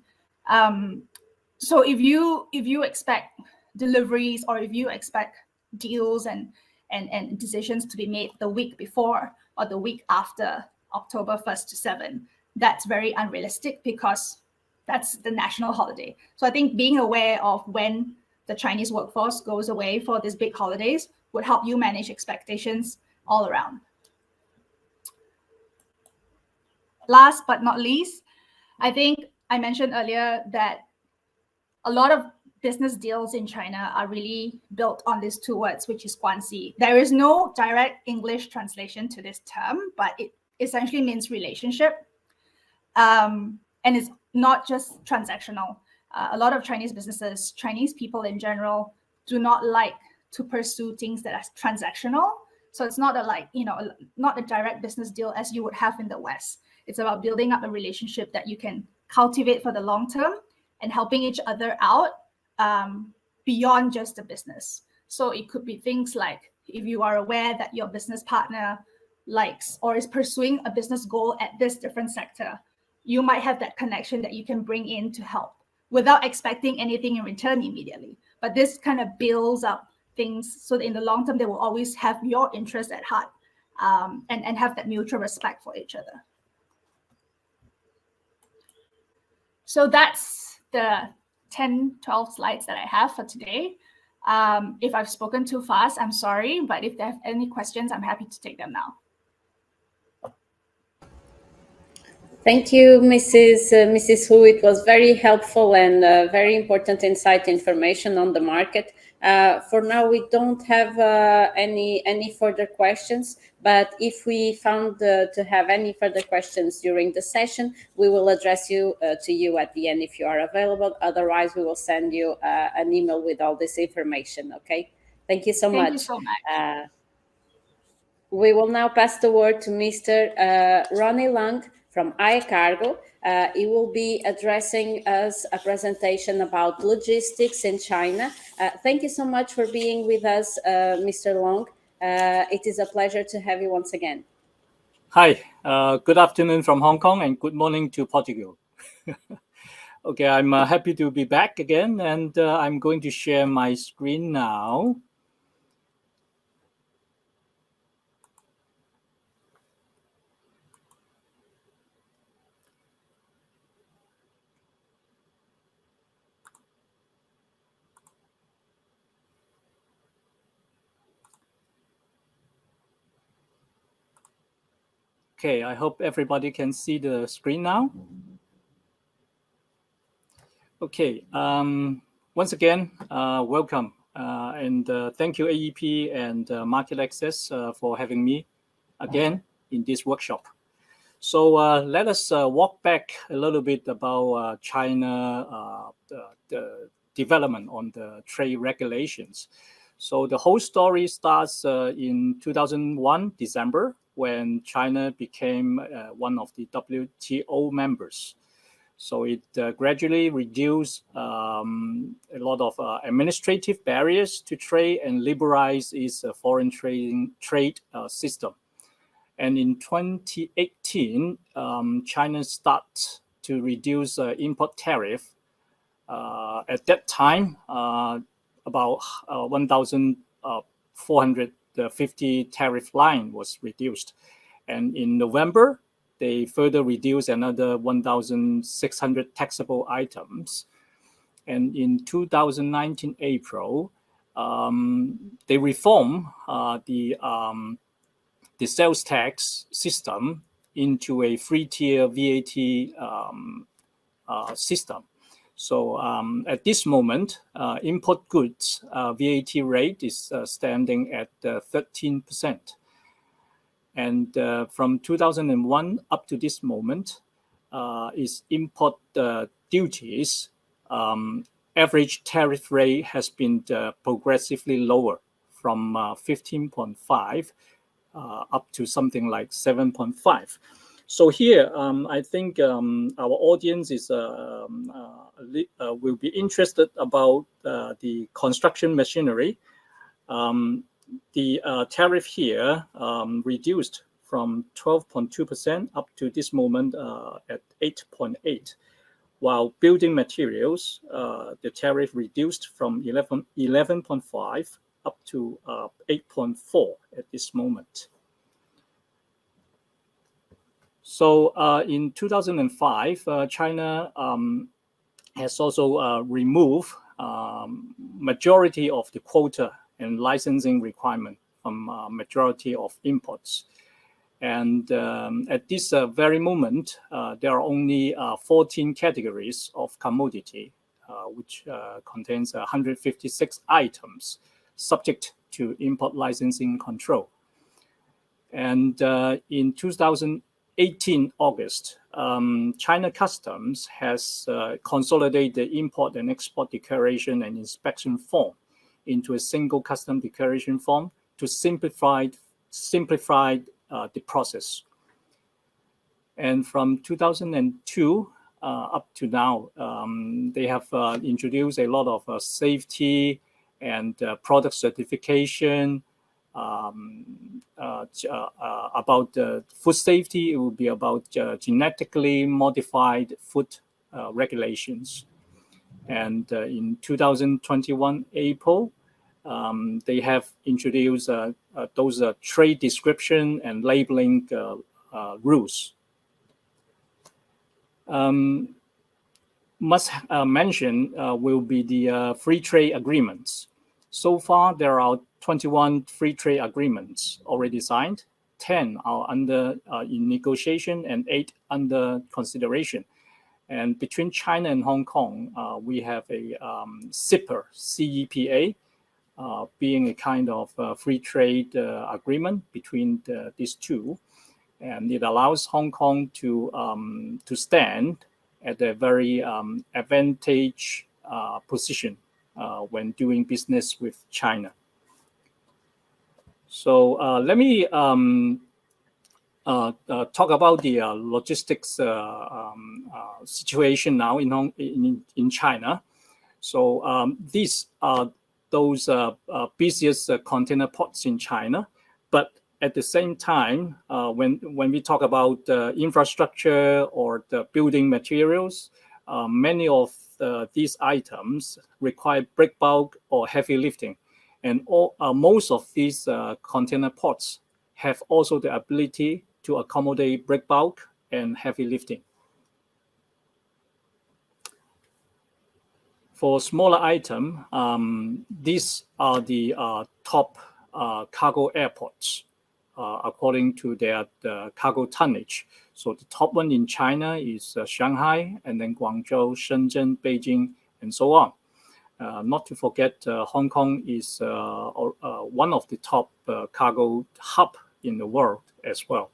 So if you expect deliveries or if you expect deals and and decisions to be made the week before or the week after October 1st to 7th. That's very unrealistic because that's the national holiday. So I think being aware of when the Chinese workforce goes away for these big holidays would help you manage expectations all around. Last but not least, I think I mentioned earlier that a lot of business deals in China are really built on these two words, which is guanxi. There is no direct English translation to this term, but it essentially means relationship. And it's not just transactional. A lot of Chinese businesses, Chinese people in general, do not like to pursue things that are transactional. So it's not not a direct business deal as you would have in the West. It's about building up a relationship that you can cultivate for the long term and helping each other out beyond just the business. So it could be things like if you are aware that your business partner likes or is pursuing a business goal at this different sector, you might have that connection that you can bring in to help without expecting anything in return immediately. But this kind of builds up things so that in the long term, they will always have your interest at heart and have that mutual respect for each other. So that's the 10, 12 slides that I have for today. If I've spoken too fast, I'm sorry, but if they have any questions, I'm happy to take them now. Thank you, Mrs. Hu. It was very helpful and very important insight information on the market. For now, we don't have any further questions, but if we found to have any further questions during the session, we will address to you at the end if you are available. Otherwise, we will send you an email with all this information, okay? Thank you so much. Thank you so much. We will now pass the word to Mr. Ronnie Lung from iCargo. He will be addressing us a presentation about logistics in China. Thank you so much for being with us, Mr. Long. It is a pleasure to have you once again. Hi, good afternoon from Hong Kong and good morning to Portugal. Okay, I'm happy to be back again, and I'm going to share my screen now. Okay, I hope everybody can see the screen now. Okay, once again, welcome. And thank you, AEP and Market Access for having me again in this workshop. So let us walk back a little bit about China, the development on the trade regulations. So the whole story starts in 2001, December, when China became one of the WTO members. So it gradually reduced a lot of administrative barriers to trade and liberalized its foreign trade system. And in 2018, China started to reduce import tariff. At that time, about 1,450 tariff line was reduced. And in November, they further reduced another 1,600 taxable items. And in 2019 April, they reformed the sales tax system into a free-tier VAT system. So at this moment, import goods VAT rate is standing at 13%. And from 2001 up to this moment, is import duties. Average tariff rate has been progressively lower from 15.5 up to something like 7.5. So here, I think our audience is will be interested about the construction machinery. The tariff here reduced from 12.2% up to this moment at 8.8%. While building materials, the tariff reduced from 11.5% up to 8.4 at this moment. So in 2005, China has also removed majority of the quota and licensing requirement from majority of imports. And at this very moment, there are only 14 categories of commodity, which contains 156 items subject to import licensing control. And in 2018 August, China Customs has consolidated the import and export declaration and inspection form into a single custom declaration form to simplify the process. And from 2002 up to now, they have introduced a lot of safety and product certification. About food safety, it will be about genetically modified food regulations. And in 2021 April, they have introduced those trade description and labeling rules. Must mention will be the free trade agreements. So far, there are 21 free trade agreements already signed. 10 are under in negotiation and 8 under consideration. And between China and Hong Kong, we have a CEPA, being a kind of free trade agreement between these two. And it allows Hong Kong to stand at a very advantageous position when doing business with China. So let me talk about the logistics situation now in China. So these are those busiest container ports in China, but at the same time, when we talk about infrastructure or the building materials, many of these items require break bulk or heavy lifting. And most of these container ports have also the ability to accommodate break bulk and heavy lifting. For smaller item, these are the top cargo airports according to their cargo tonnage. So the top one in China is Shanghai, and then Guangzhou, Shenzhen, Beijing, and so on. Not to forget, Hong Kong is one of the top cargo hub in the world as well.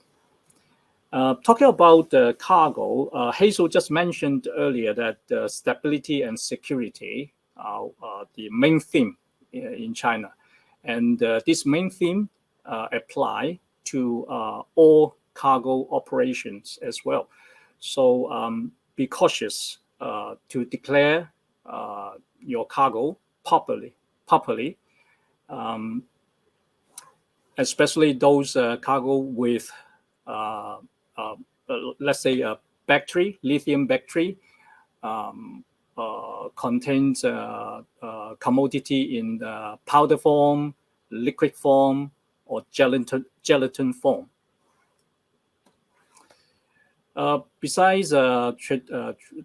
Talking about cargo, Hazel just mentioned earlier that stability and security are the main theme in China. And this main theme apply to all cargo operations as well. So be cautious to declare your cargo properly, especially those cargo with, let's say, a battery, lithium battery, contains commodity in the powder form, liquid form, or gelatin form. Besides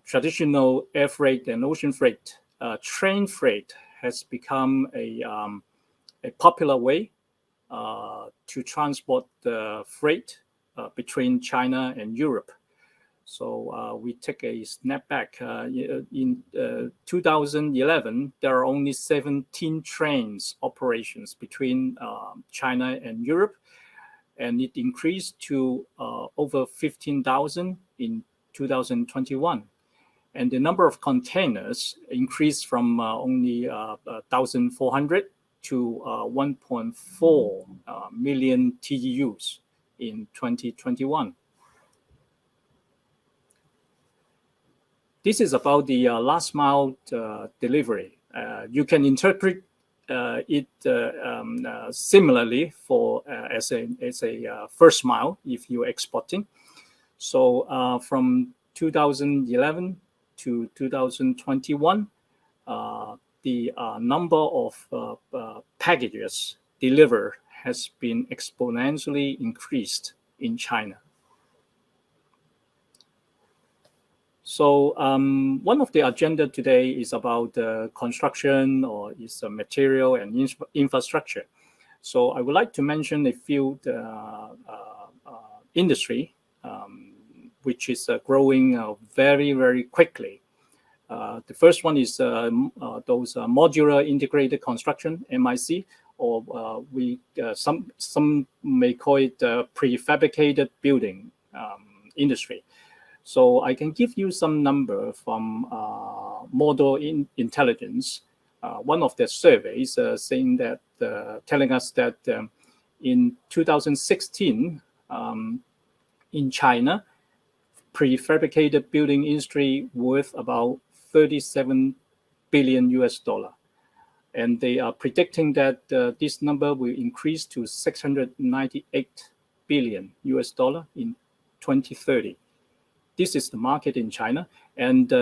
traditional air freight and ocean freight, train freight has become a popular way to transport the freight between China and Europe. So we take a snap back. In 2011, there are only 17 trains operations between China and Europe, and it increased to over 15,000 in 2021. And the number of containers increased from only 1,400 to 1.4 million TEUs in 2021. This is about the last mile delivery. You can interpret it similarly for as a first mile if you're exporting. So from 2011 to 2021, the number of packages delivered has been exponentially increased in China. So one of the agenda today is about construction, or is material and infrastructure. So I would like to mention a few industry which is growing very, very quickly. The first one is those modular integrated construction, MIC, or some may call it prefabricated building industry. So I can give you some number from Model Intelligence. One of the surveys saying that, telling us that in 2016, in China, prefabricated building industry worth about 37 billion US dollar. And they are predicting that this number will increase to 698 billion US dollar in 2030. This is the market in China. And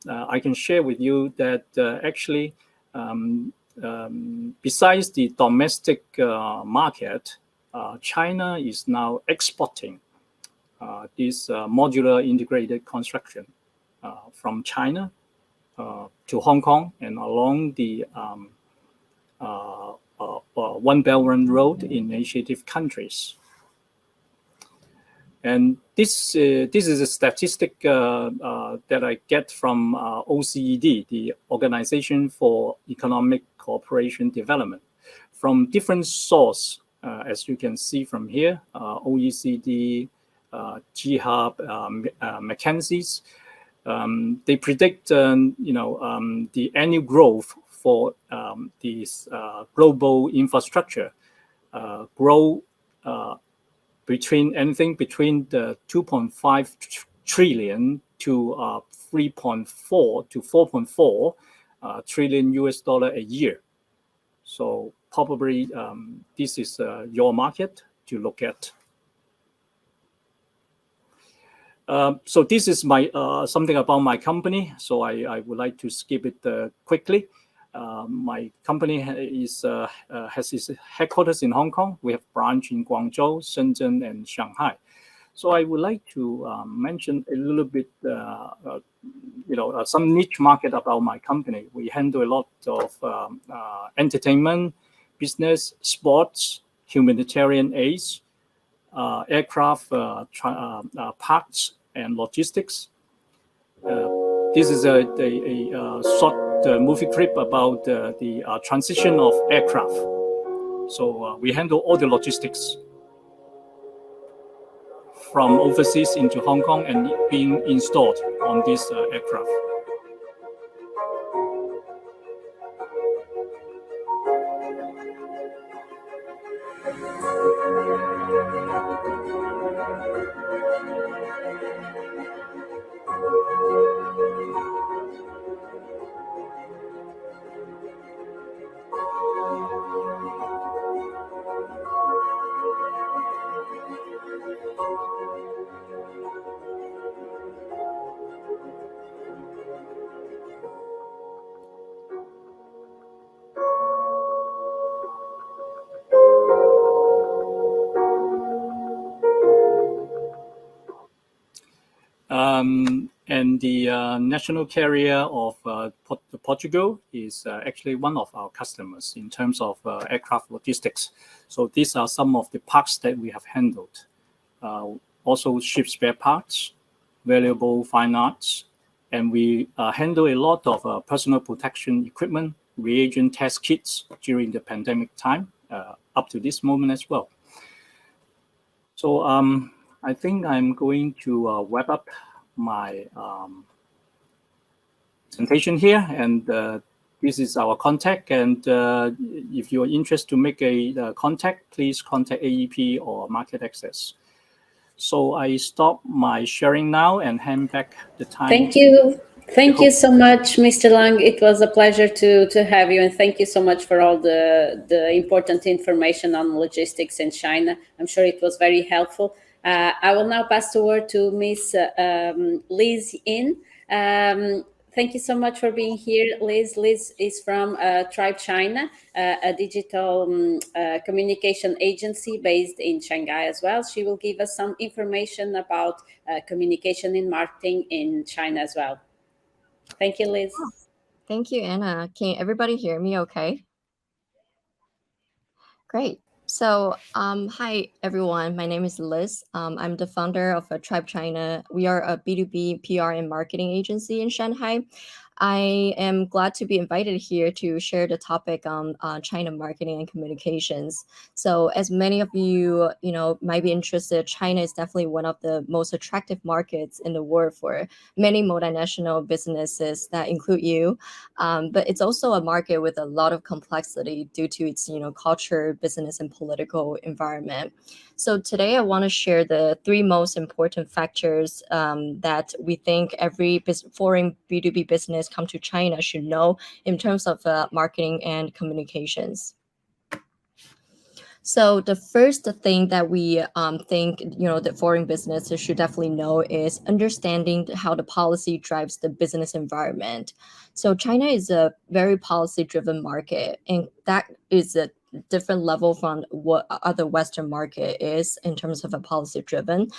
I can share with you that actually, besides the domestic market, China is now exporting this modular integrated construction from China to Hong Kong and along the One Belt One Road initiative countries. And this is a statistic that I get from OECD, the Organization for Economic Cooperation Development, from different sources, as you can see from here, OECD, G-Hub, McKinsey's. They predict, the annual growth for this global infrastructure grow between anything between the 2.5 trillion to 3.4 to 4.4 trillion US dollar a year. So probably this is your market to look at. So this is my something about my company. So I would like to skip it quickly. My company has its headquarters in Hong Kong. We have branch in Guangzhou, Shenzhen, and Shanghai. So I would like to mention a little bit, some niche market about my company. We handle a lot of entertainment, business, sports, humanitarian aid, aircraft parts, and logistics. This is a short movie clip about the transition of aircraft. So we handle all the logistics from overseas into Hong Kong and being installed on this aircraft. And the national carrier of Portugal is actually one of our customers in terms of aircraft logistics. So these are some of the parts that we have handled. Also ship spare parts, valuable fine arts, and we handle a lot of personal protection equipment, reagent test kits during the pandemic time, up to this moment as well. So I think I'm going to wrap up my presentation here, and this is our contact. And if you're interested to make a contact, please contact AEP or Market Access. So I stop my sharing now and hand back the time. Thank you. Thank you so much, Mr. Lang. It was a pleasure to have you, and thank you so much for all the important information on logistics in China. I'm sure it was very helpful. I will now pass the word to Ms. Liz In. Thank you so much for being here, Liz. Liz is from Tribe China, a digital communication agency based in Shanghai as well. She will give us some information about communication and marketing in China as well. Thank you, Liz. Thank you, Anna. Can everybody hear me okay? Great. So, hi, everyone. My name is Liz. I'm the founder of Tribe China. We are a B2B PR and marketing agency in Shanghai. I am glad to be invited here to share the topic on China marketing and communications. So as many of you, might be interested, China is definitely one of the most attractive markets in the world for many multinational businesses that include you. But it's also a market with a lot of complexity due to its, culture, business, and political environment. So today I want to share the 3 most important factors that we think every foreign B2B business come to China should know in terms of marketing and communications. So the first thing that we think, that foreign businesses should definitely know is understanding how the policy drives the business environment. So China is a very policy-driven market, and that is a different level from what other Western market is in terms of a policy-driven.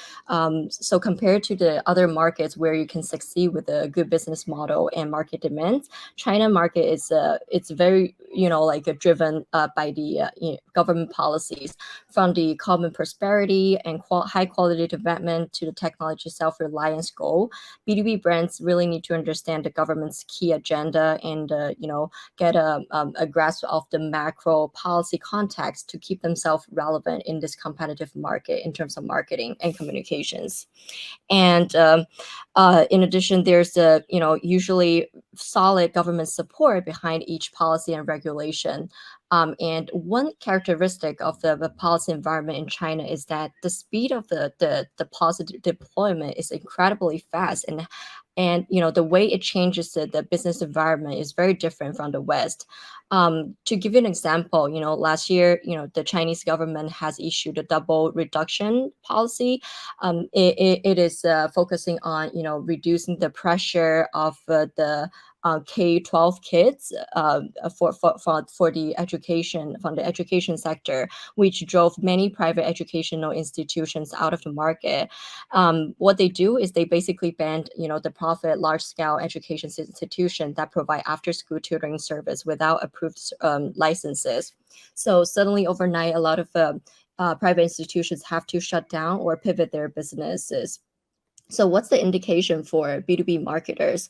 So compared to the other markets where you can succeed with a good business model and market demands, China market is it's very driven by the government policies, from the common prosperity and high quality development to the technology self-reliance goal. B2B brands really need to understand the government's key agenda and get a grasp of the macro policy context to keep themselves relevant in this competitive market in terms of marketing and communications. And in addition, there's usually solid government support behind each policy and regulation. And one characteristic of the policy environment in China is that the speed of the policy deployment is incredibly fast, and the way it changes the business environment is very different from the West. To give you an example, last year, the Chinese government has issued a double reduction policy. It is focusing on reducing the pressure of the K-12 kids for the education, from the education sector, which drove many private educational institutions out of the market. What they do is they basically banned the profit large-scale education institution that provide after-school tutoring service without approved licenses. So suddenly overnight, a lot of private institutions have to shut down or pivot their businesses. So what's the indication for B2B marketers?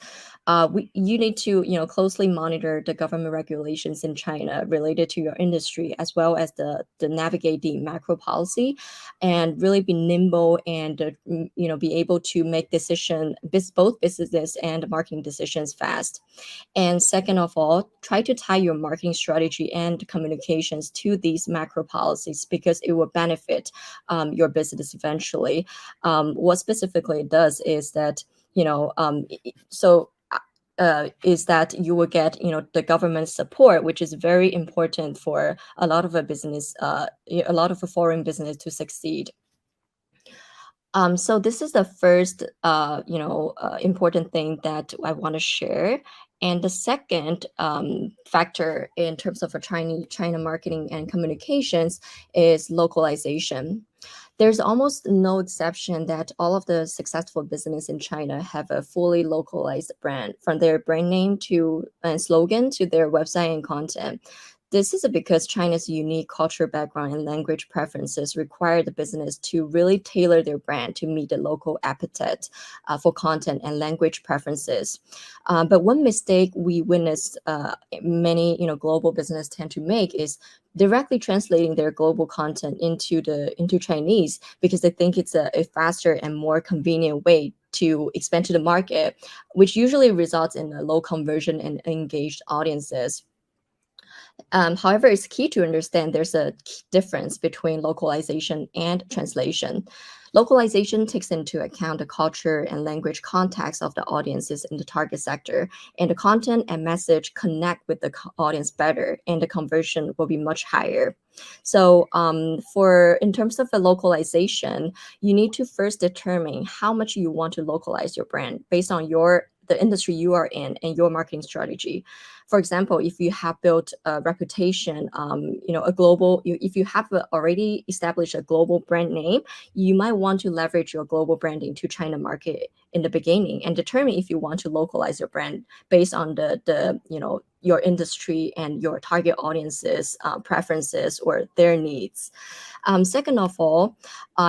You need to closely monitor the government regulations in China related to your industry, as well as the navigate the macro policy, and really be nimble and be able to make both business and marketing decisions fast. And second of all, try to tie your marketing strategy and communications to these macro policies, because it will benefit your business eventually. What specifically it does is that is that you will get the government support, which is very important for a lot of a lot of a foreign business to succeed. So this is the first important thing that I want to share. And the second factor in terms of a China marketing and communications is localization. There's almost no exception that all of the successful business in China have a fully localized brand, from their brand name to slogan to their website and content. This is because China's unique cultural background and language preferences require the business to really tailor their brand to meet the local appetite for content and language preferences. But one mistake we witness many global business tend to make is directly translating their global content into Chinese, because they think it's a faster and more convenient way to expand to the market, which usually results in a low conversion and engaged audiences. However, it's key to understand there's a difference between localization and translation. Localization takes into account the culture and language context of the audiences in the target sector, and the content and message connect with the audience better, and the conversion will be much higher. So in terms of the localization, you need to first determine how much you want to localize your brand based on your the industry you are in and your marketing strategy. For example, if you have built a reputation, if you have already established a global brand name, you might want to leverage your global branding to China market in the beginning and determine if you want to localize your brand based on your industry and your target audiences preferences or their needs. Second of all,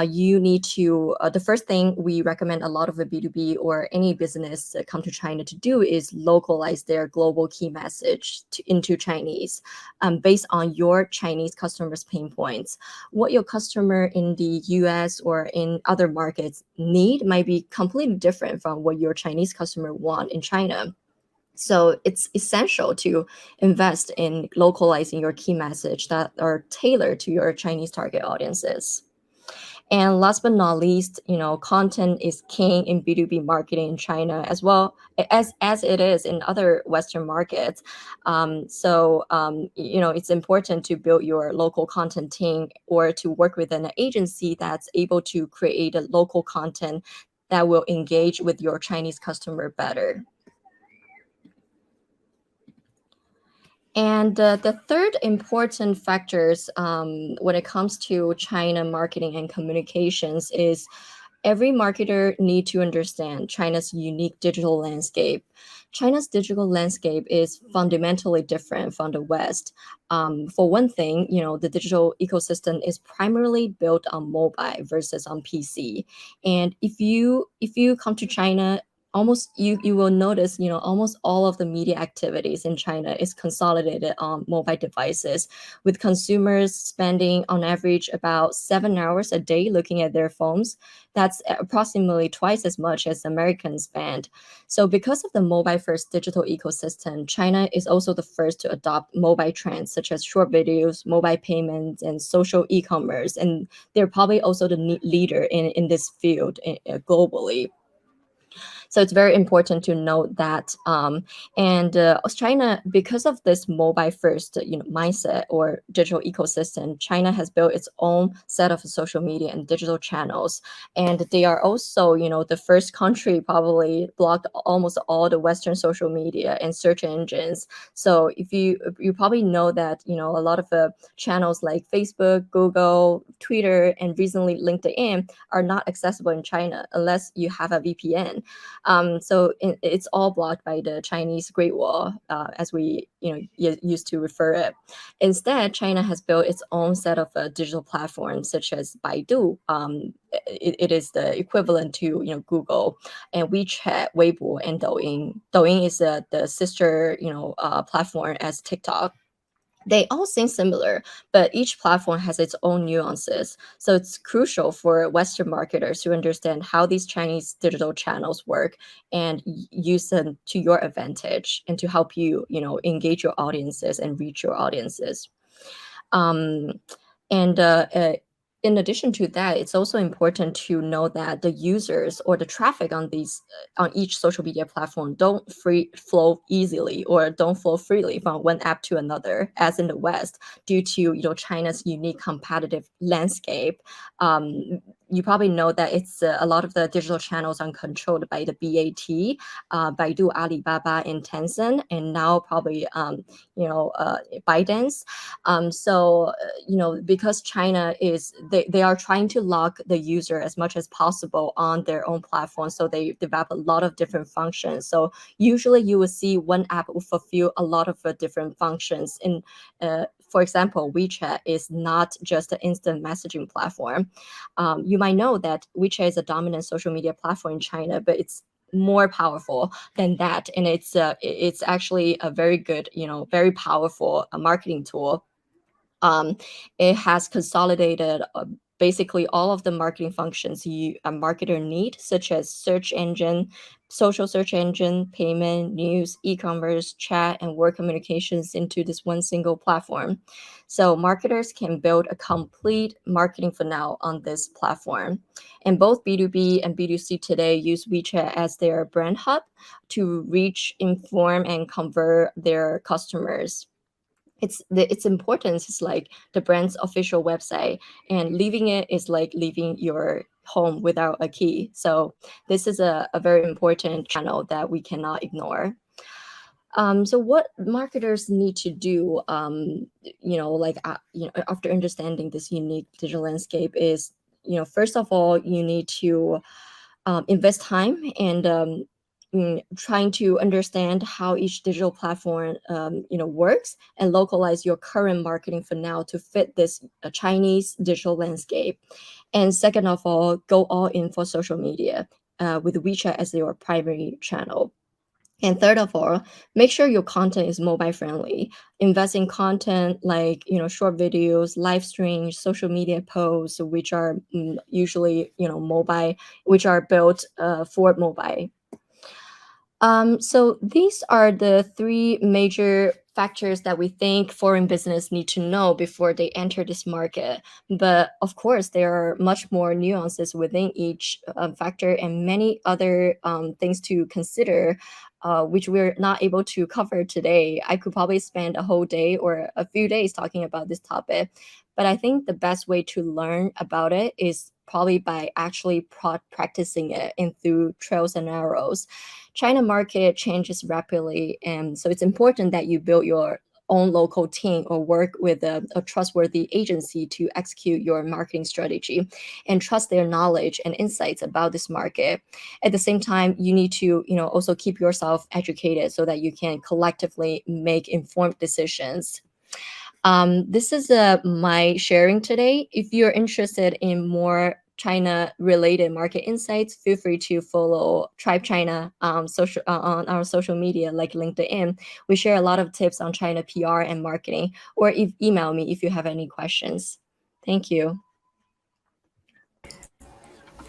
you need to, the first thing we recommend a lot of the B2B or any business that come to China to do is localize their global key message into Chinese based on your Chinese customers' pain points. What your customer in the US or in other markets need might be completely different from what your Chinese customer want in China. So it's essential to invest in localizing your key message that are tailored to your Chinese target audiences. And last but not least, content is king in B2B marketing in China as well as it is in other Western markets. It's important to build your local content team or to work with an agency that's able to create a local content that will engage with your Chinese customer better. And the third important factors when it comes to China marketing and communications is every marketer need to understand China's unique digital landscape. China's digital landscape is fundamentally different from the West. For one thing, the digital ecosystem is primarily built on mobile versus on PC. And if you come to China, you will notice almost all of the media activities in China is consolidated on mobile devices, with consumers spending on average about 7 hours a day looking at their phones. That's approximately twice as much as Americans spend. So because of the mobile first digital ecosystem, China is also the first to adopt mobile trends such as short videos, mobile payments, and social e-commerce, and they're probably also the leader in this field globally. So it's very important to note that. China, because of this mobile first mindset or digital ecosystem, China has built its own set of social media and digital channels. And they are also, the first country probably blocked almost all the Western social media and search engines. So if you probably know that, a lot of channels like Facebook, Google, Twitter, and recently LinkedIn are not accessible in China unless you have a VPN. So it's all blocked by the Chinese Great Wall, as we used to refer it. Instead, China has built its own set of digital platforms such as Baidu. It is the equivalent to Google, and WeChat, Weibo, and Douyin. Douyin is the sister platform as TikTok. They all seem similar, but each platform has its own nuances. So it's crucial for Western marketers to understand how these Chinese digital channels work and use them to your advantage and to help you, engage your audiences and reach your audiences. In addition to that, it's also important to know that the users or the traffic on each social media platform don't flow easily or don't flow freely from one app to another, as in the West, due to China's unique competitive landscape. You probably know that it's a lot of the digital channels are controlled by the BAT, Baidu, Alibaba, and Tencent, and now probably ByteDance. Because China they are trying to lock the user as much as possible on their own platform, so they develop a lot of different functions. So usually you will see one app will fulfill a lot of different functions. For example, WeChat is not just an instant messaging platform. You might know that WeChat is a dominant social media platform in China, but it's more powerful than that, and it's actually a very good, very powerful marketing tool. It has consolidated basically all of the marketing functions a marketer need, such as search engine, social search engine, payment, news, e-commerce, chat, and word communications into this one single platform. So marketers can build a complete marketing funnel on this platform. And both B2B and B2C today use WeChat as their brand hub to reach, inform, and convert their customers. Its importance is like the brand's official website, and leaving it is like leaving your home without a key. So this is a very important channel that we cannot ignore. So what marketers need to do, after understanding this unique digital landscape is, first of all, you need to invest time and trying to understand how each digital platform works and localize your current marketing for now to fit this Chinese digital landscape. And second of all, go all in for social media with WeChat as your primary channel. And third of all, make sure your content is mobile friendly. Invest in content like short videos, live streams, social media posts, which are usually mobile, which are built for mobile. So these are the three major factors that we think foreign business need to know before they enter this market. But of course, there are much more nuances within each factor and many other things to consider, which we're not able to cover today. I could probably spend a whole day or a few days talking about this topic, but I think the best way to learn about it is probably by actually practicing it and through trials and errors. China market changes rapidly, and so it's important that you build your own local team or work with a trustworthy agency to execute your marketing strategy and trust their knowledge and insights about this market. At the same time, you need to also keep yourself educated so that you can collectively make informed decisions. This is my sharing today. If you're interested in more China-related market insights, feel free to follow Tribe China on our social media like LinkedIn. We share a lot of tips on China PR and marketing, or email me if you have any questions. Thank you.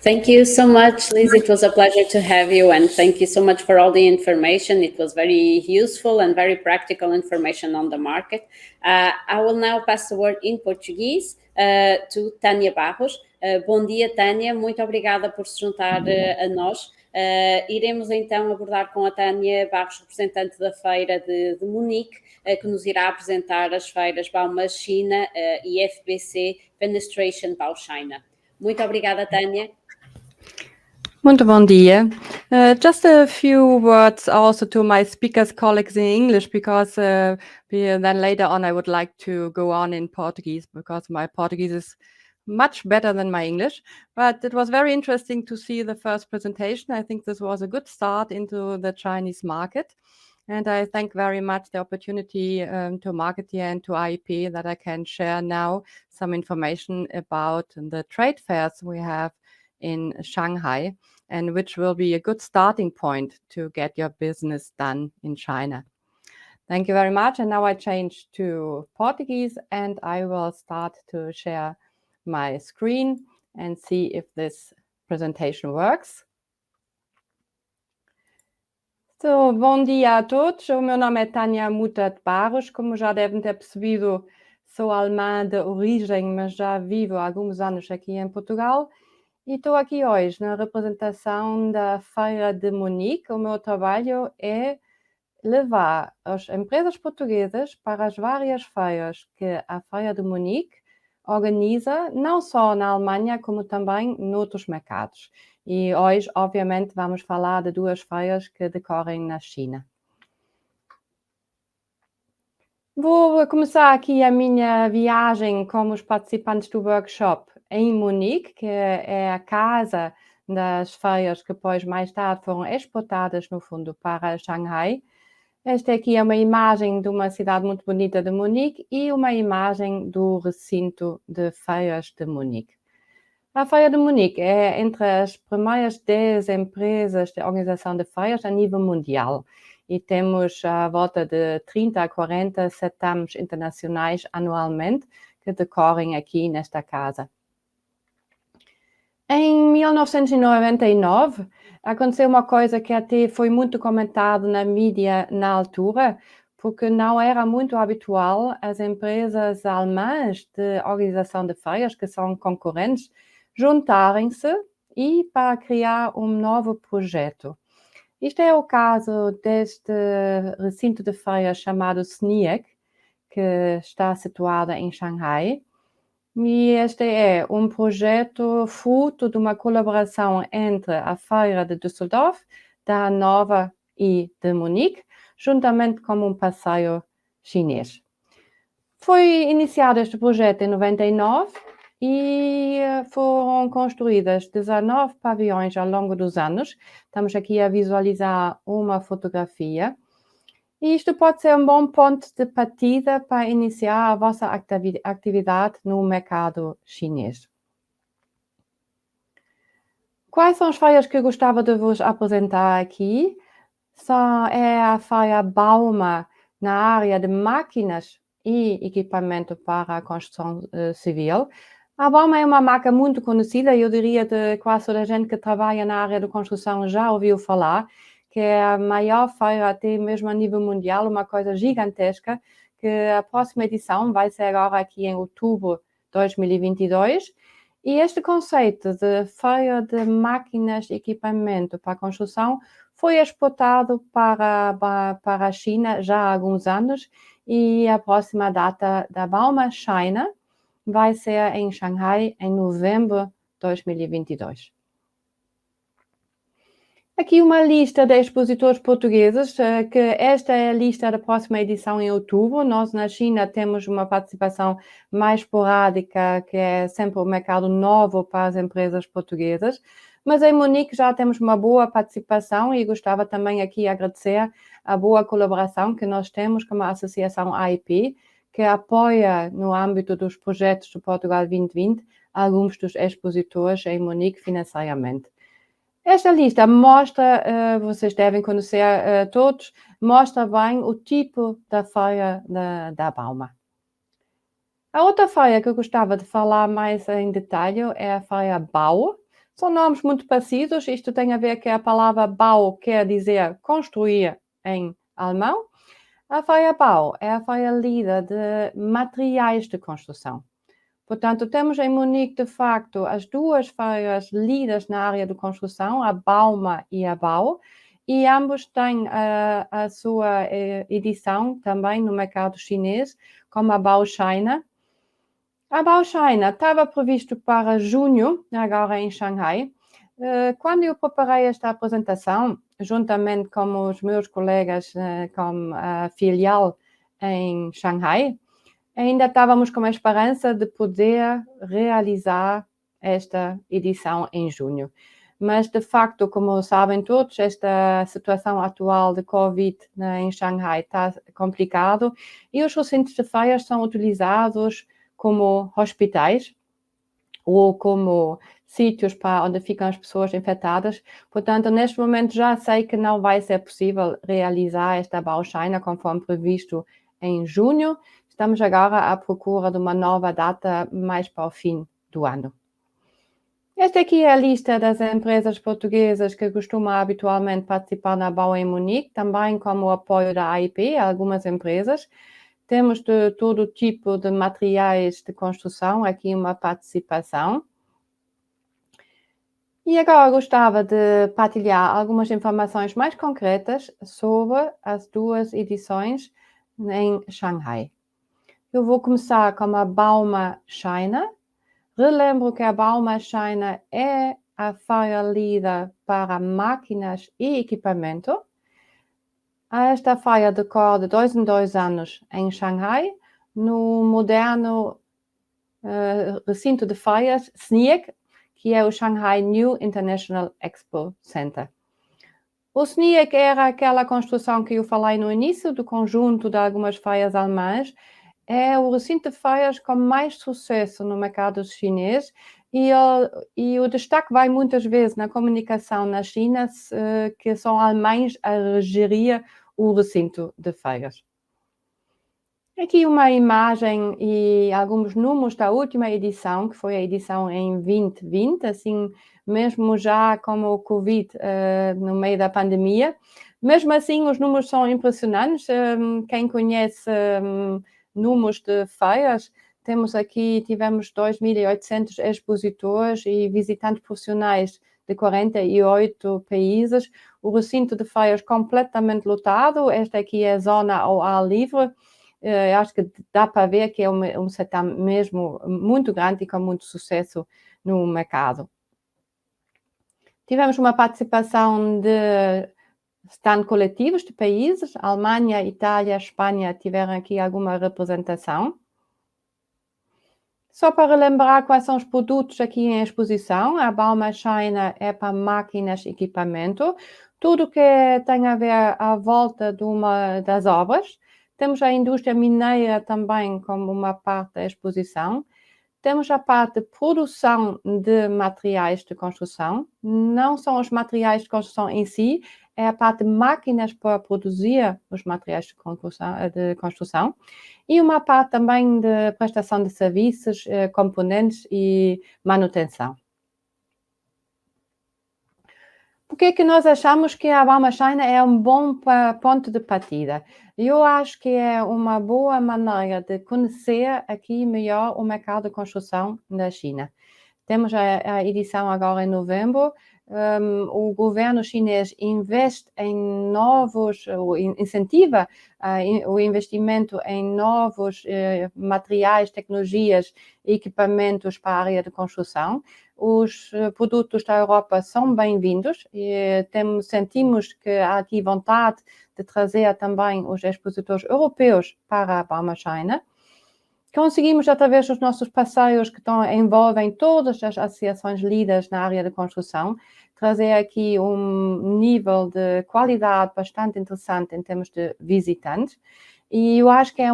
Thank you so much, Liz. It was a pleasure to have you, and thank you so much for all the information. It was very useful and very practical information on the market. I will now pass the word in Portuguese to Tânia Barros. Bom dia, Tânia. Muito obrigada por se juntar a nós. Iremos então abordar com a Tânia Barros, representante da feira de Munique, que nos irá apresentar as feiras Bauma China e FBC Fenestration Bau China. Muito obrigada, Tânia. Muito bom dia. Just a few words also to my speakers colleagues in English, because then later on I would like to go on in Portuguese, because my Portuguese is much better than my English. But it was very interesting to see the first presentation. I think this was a good start into the Chinese market. And I thank very much the opportunity to Marketeer and to IEP that I can share now some information about the trade fairs we have in Shanghai, and which will be a good starting point to get your business done in China. Thank you very much. And now I change to Portuguese, and I will start to share my screen and see if this presentation works. So, bom dia a todos. O meu nome é Tânia Muta Barros. Como já devem ter percebido, sou alemã de origem, mas já vivo há alguns anos aqui em Portugal. E estou aqui hoje na representação da Feira de Munique. O meu trabalho é levar as empresas portuguesas para as várias feiras que a Feira de Munique organiza, não só na Alemanha, como também noutros mercados. E hoje, obviamente, vamos falar de duas feiras que decorrem na China. Vou começar aqui a minha viagem como os participantes do workshop em Munique, que é a casa das feiras que depois, mais tarde, foram exportadas, no fundo, para Shanghai. Esta aqui é uma imagem de uma cidade muito bonita de Munique e uma imagem do recinto de feiras de Munique. A Feira de Munique é entre as primeiras 10 empresas de organização de feiras a nível mundial. E temos à volta de 30 a 40 certames internacionais anualmente que decorrem aqui nesta casa. Em 1999, aconteceu uma coisa que até foi muito comentado na mídia na altura, porque não era muito habitual as empresas alemãs de organização de feiras, que são concorrentes, juntarem-se e para criar um novo projeto. Isto é o caso deste recinto de feiras chamado SNIEC, que está situado em Shanghai. E este é um projeto fruto de uma colaboração entre a Feira de Düsseldorf, da Hannover e de Munique, juntamente com um passeio chinês. Foi iniciado este projeto em 99 e foram construídas 19 pavilhões ao longo dos anos. Estamos aqui a visualizar uma fotografia. E isto pode ser um bom ponto de partida para iniciar a vossa atividade no mercado chinês. Quais são as feiras que eu gostava de vos apresentar aqui? É a feira Bauma na área de máquinas e equipamento para a construção civil. A Bauma é uma marca muito conhecida, eu diria que quase toda a gente que trabalha na área de construção já ouviu falar, que é a maior feira até mesmo a nível mundial, uma coisa gigantesca, que a próxima edição vai ser agora aqui em outubro de 2022. E este conceito de feira de máquinas e equipamento para a construção foi exportado para a China já há alguns anos e a próxima data da Bauma China vai ser em Xangai em novembro de 2022. Aqui uma lista de expositores portugueses, que esta é a lista da próxima edição em outubro. Nós na China temos uma participação mais esporádica, que é sempre um mercado novo para as empresas portuguesas. Mas em Munique já temos uma boa participação e gostava também aqui agradecer a boa colaboração que nós temos com a Associação AIP, que apoia no âmbito dos projetos do Portugal 2020 alguns dos expositores em Munique financeiramente. Esta lista mostra, vocês devem conhecer todos, mostra bem o tipo da feira da Bauma. A outra feira que eu gostava de falar mais em detalhe é a feira Bau. São nomes muito parecidos, isto tem a ver que a palavra Bau quer dizer construir em alemão. A feira Bau é a feira líder de materiais de construção. Portanto, temos em Munique, de facto, as duas feiras líderes na área de construção, a Bauma e a Bau, e ambos têm a sua edição também no mercado chinês, como a Bau China. A Bau China estava previsto para junho, agora em Xangai. Quando eu preparei esta apresentação, juntamente com os meus colegas com a filial em Xangai, ainda estávamos com a esperança de poder realizar esta edição em junho. Mas, de facto, como sabem todos, esta situação atual de Covid em Xangai está complicado e os recintos de feiras são utilizados como hospitais ou como sítios para onde ficam as pessoas infectadas. Portanto, neste momento já sei que não vai ser possível realizar esta Bau China conforme previsto em junho. Estamos agora à procura de uma nova data mais para o fim do ano. Esta aqui é a lista das empresas portuguesas que costumam habitualmente participar na Bau em Munique, também como apoio da AIP, algumas empresas. Temos de todo tipo de materiais de construção, aqui uma participação. E agora gostava de partilhar algumas informações mais concretas sobre as duas edições em Xangai. Eu vou começar com a Bauma China. Relembro que a Bauma China é a feira líder para máquinas e equipamento. Esta feira decorre de 2 em 2 anos em Xangai, no moderno recinto de feiras SNIEC, que é o Shanghai New International Expo Center. O SNIEC era aquela construção que eu falei no início, do conjunto de algumas feiras alemãs. É o recinto de feiras com mais sucesso no mercado chinês e o destaque vai muitas vezes na comunicação na China, que são alemães a gerir o recinto de feiras. Aqui uma imagem e alguns números da última edição, que foi a edição em 2020, assim mesmo já como o Covid no meio da pandemia. Mesmo assim, os números são impressionantes. Quem conhece números de feiras, tivemos 2.800 expositores e visitantes profissionais de 48 países. O recinto de feiras completamente lotado. Esta aqui é a zona ao ar livre. Eu acho que dá para ver que é um setor mesmo muito grande e com muito sucesso no mercado. Tivemos uma participação de stand coletivos de países, Alemanha, Itália, Espanha tiveram aqui alguma representação. Só para lembrar quais são os produtos aqui em exposição, a Bauma China é para máquinas e equipamento, tudo que tem a ver à volta das obras. Temos a indústria mineira também como uma parte da exposição. Temos a parte de produção de materiais de construção, não são os materiais de construção em si, é a parte de máquinas para produzir os materiais de construção e uma parte também de prestação de serviços, componentes e manutenção. Por que nós achamos que a Bauma China é um bom ponto de partida? Eu acho que é uma boa maneira de conhecer aqui melhor o mercado de construção da China. Temos a edição agora em novembro. O governo chinês investe incentiva o investimento em novos materiais, tecnologias e equipamentos para a área de construção. Os produtos da Europa são bem-vindos e sentimos que há aqui vontade de trazer também os expositores europeus para a Bauma China. Conseguimos, através dos nossos parceiros que envolvem todas as associações líderes na área de construção, trazer aqui um nível de qualidade bastante interessante em termos de visitantes. E eu acho que é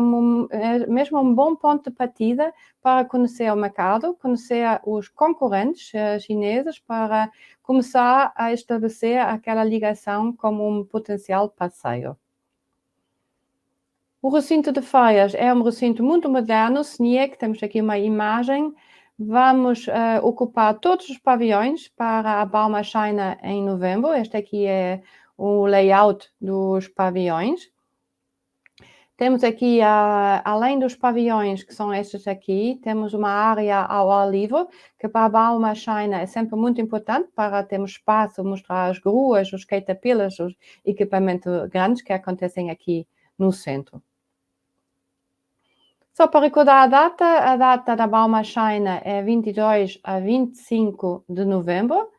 mesmo um bom ponto de partida para conhecer o mercado, conhecer os concorrentes chineses, para começar a estabelecer aquela ligação como um potencial parceiro. O recinto de feiras é um recinto muito moderno, SNIEC, temos aqui uma imagem. Vamos ocupar todos os pavilhões para a Bauma China em novembro. Este aqui é o layout dos pavilhões. Temos aqui, além dos pavilhões, que são estes aqui, temos uma área ao ar livre, que para a Bauma China é sempre muito importante para termos espaço, mostrar as gruas, os caterpillars, os equipamentos grandes que acontecem aqui no centro. Só para recordar a data da Bauma China é 22 a 25 de novembro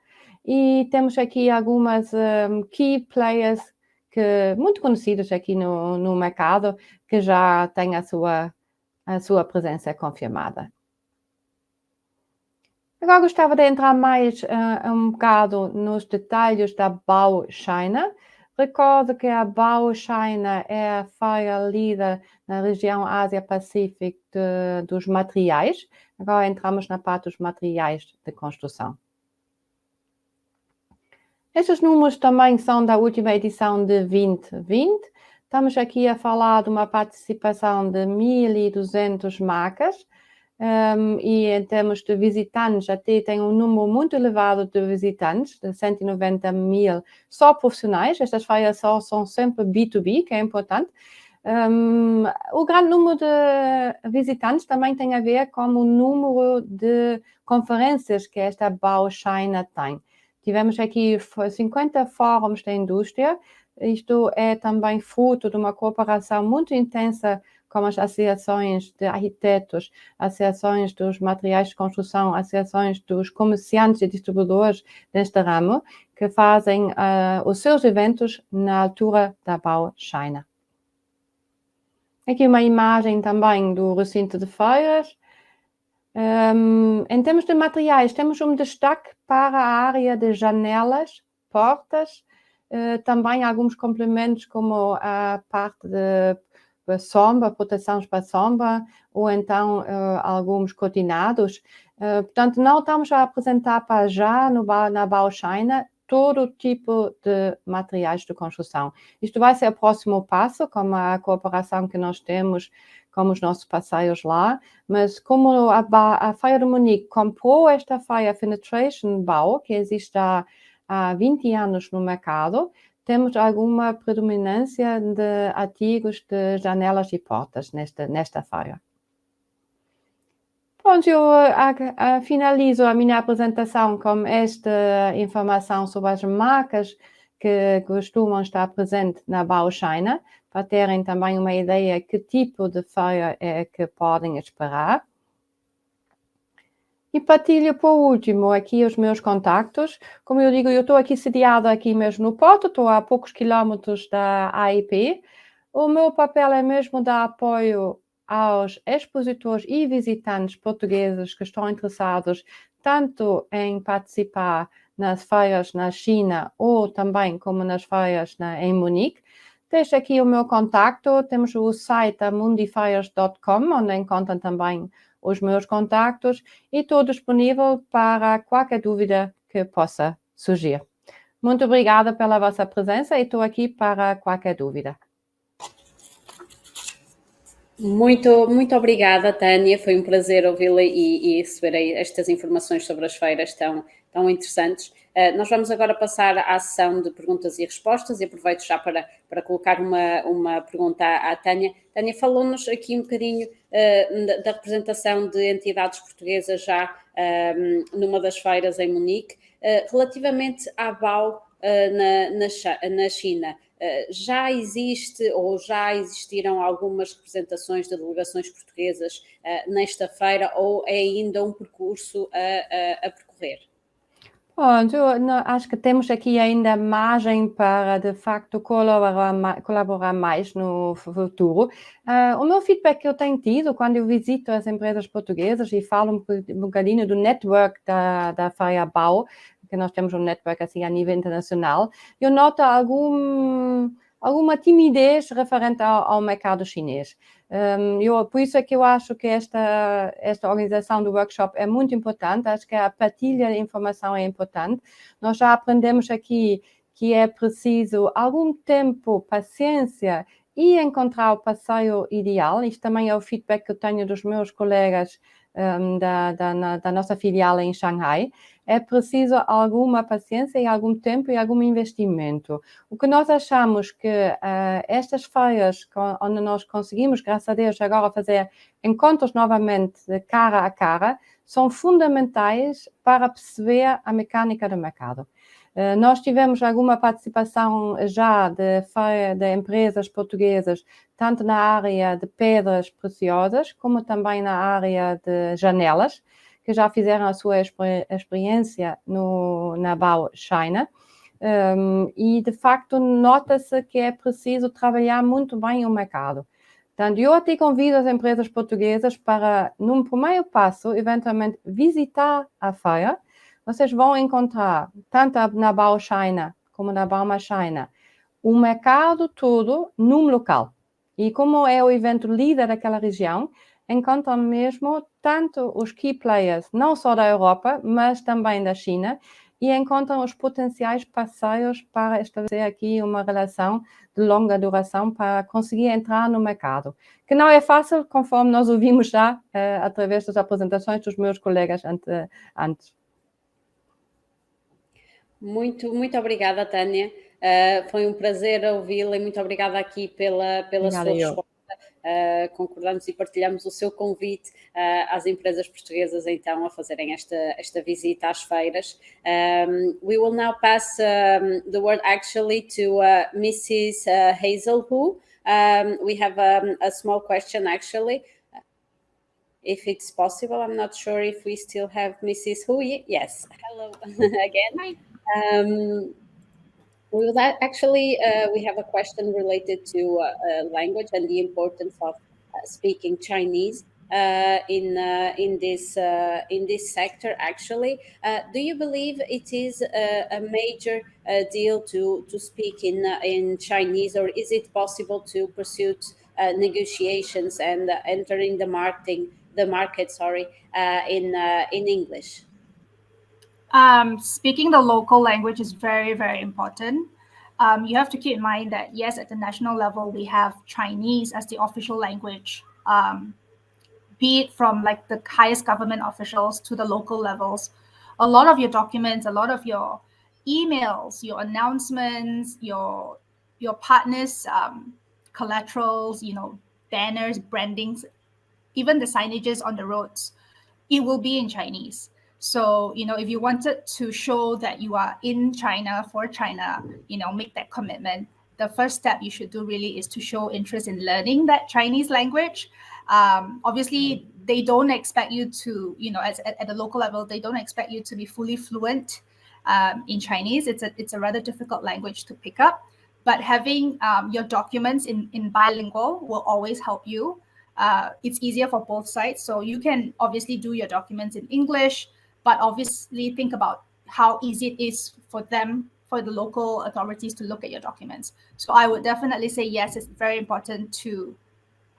e temos aqui algumas key players muito conhecidos aqui no mercado, que já têm a sua presença confirmada. Agora gostava de entrar mais um bocado nos detalhes da Bau China. Recordo que a Bau China é a feira líder na região Ásia-Pacífico dos materiais. Agora entramos na parte dos materiais de construção. Estes números também são da última edição de 2020. Estamos aqui a falar de uma participação de 1.200 marcas. E em termos de visitantes, até tem um número muito elevado de visitantes, de 190 mil só profissionais. Estas feiras são sempre B2B, que é importante. O grande número de visitantes também tem a ver com o número de conferências que esta Bau China tem. Tivemos aqui 50 fóruns da indústria. Isto é também fruto de uma cooperação muito intensa com as associações de arquitetos, associações dos materiais de construção, associações dos comerciantes e distribuidores deste ramo, que fazem os seus eventos na altura da Bau China. Aqui uma imagem também do recinto de feiras. Em termos de materiais, temos um destaque para a área de janelas, portas, também alguns complementos como a parte de sombra, proteções para sombra, ou então alguns cortinados. Portanto, não estamos a apresentar para já na Bau China todo tipo de materiais de construção. Isto vai ser o próximo passo, com a cooperação que nós temos com os nossos parceiros lá, mas como a Feira de Munique comprou esta Feira Penetration Bau, que existe há 20 anos no mercado, temos alguma predominância de artigos de janelas e portas nesta feira. Pronto, eu finalizo a minha apresentação com esta informação sobre as marcas que costumam estar presentes na Bau China, para terem também uma ideia que tipo de feira é que podem esperar. E partilho por último aqui os meus contactos. Como eu digo, eu estou aqui sediada aqui mesmo no Porto, estou a poucos quilómetros da AIP. O meu papel é mesmo dar apoio aos expositores e visitantes portugueses que estão interessados tanto em participar nas feiras na China ou também como nas feiras em Munique. Deixo aqui o meu contacto, temos o site mundifires.com, onde encontram também os meus contactos e estou disponível para qualquer dúvida que possa surgir. Muito obrigada pela vossa presença e estou aqui para qualquer dúvida. Muito obrigada, Tânia. Foi um prazer ouvi-la e receber estas informações sobre as feiras tão interessantes. Nós vamos agora passar à sessão de perguntas e respostas e aproveito já para colocar uma pergunta à Tânia. Tânia, falou-nos aqui um bocadinho da representação de entidades portuguesas já numa das feiras em Munique. Relativamente à BAU na China, já existe ou já existiram algumas representações de delegações portuguesas nesta feira ou é ainda um percurso a percorrer? Pronto, acho que temos aqui ainda margem para, de facto, colaborar mais no futuro. O meu feedback que eu tenho tido quando eu visito as empresas portuguesas e falo um bocadinho do network da Feira Bau, que nós temos um network assim a nível internacional, eu noto alguma timidez referente ao mercado chinês. Por isso é que eu acho que esta organização do workshop é muito importante, acho que a partilha de informação é importante. Nós já aprendemos aqui que é preciso algum tempo, paciência e encontrar o passeio ideal. Isto também é o feedback que eu tenho dos meus colegas da nossa filial em Xangai. É preciso alguma paciência e algum tempo e algum investimento. O que nós achamos que estas feiras, onde nós conseguimos, graças a Deus, agora fazer encontros novamente de cara a cara, são fundamentais para perceber a mecânica do mercado. Nós tivemos alguma participação já de empresas portuguesas, tanto na área de pedras preciosas, como também na área de janelas, que já fizeram a sua experiência na Bau China. E, de facto, nota-se que é preciso trabalhar muito bem o mercado. Portanto, eu até convido as empresas portuguesas para, num primeiro passo, eventualmente visitar a feira. Vocês vão encontrar, tanto na Bau China como na Bauma China, o mercado todo num local. E como é o evento líder daquela região, encontram mesmo tanto os key players, não só da Europa, mas também da China, e encontram os potenciais parceiros para estabelecer aqui uma relação de longa duração para conseguir entrar no mercado. Que não é fácil, conforme nós ouvimos já através das apresentações dos meus colegas antes. Muito obrigada, Tânia. Foi um prazer ouvi-la e muito obrigada aqui pela sua resposta. Concordamos e partilhamos o seu convite às empresas portuguesas, então, a fazerem esta visita às feiras. We will now pass the word actually to Mrs. Hazel Hu. We have a small question actually. If it's possible, I'm not sure if we still have Mrs. Hu. Yes, hello again. We have a question related to language and the importance of speaking Chinese in this sector. Actually, do you believe it is a major deal to speak in Chinese, or is it possible to pursue negotiations and entering the market? In English. Speaking the local language is very, very important. You have to keep in mind that, yes, at the national level, we have Chinese as the official language, be it from like the highest government officials to the local levels. A lot of your documents, a lot of your emails, your announcements, your partners' collaterals, banners, brandings, even the signages on the roads, it will be in Chinese. So, if you wanted to show that you are in China for China, make that commitment. The first step you should do really is to show interest in learning that Chinese language. Obviously, they don't expect you to, at the local level, they don't expect you to be fully fluent in Chinese. It's a rather difficult language to pick up. But having your documents in bilingual will always help you. It's easier for both sides. So you can obviously do your documents in English, but obviously think about how easy it is for the local authorities to look at your documents. So I would definitely say yes, it's very important to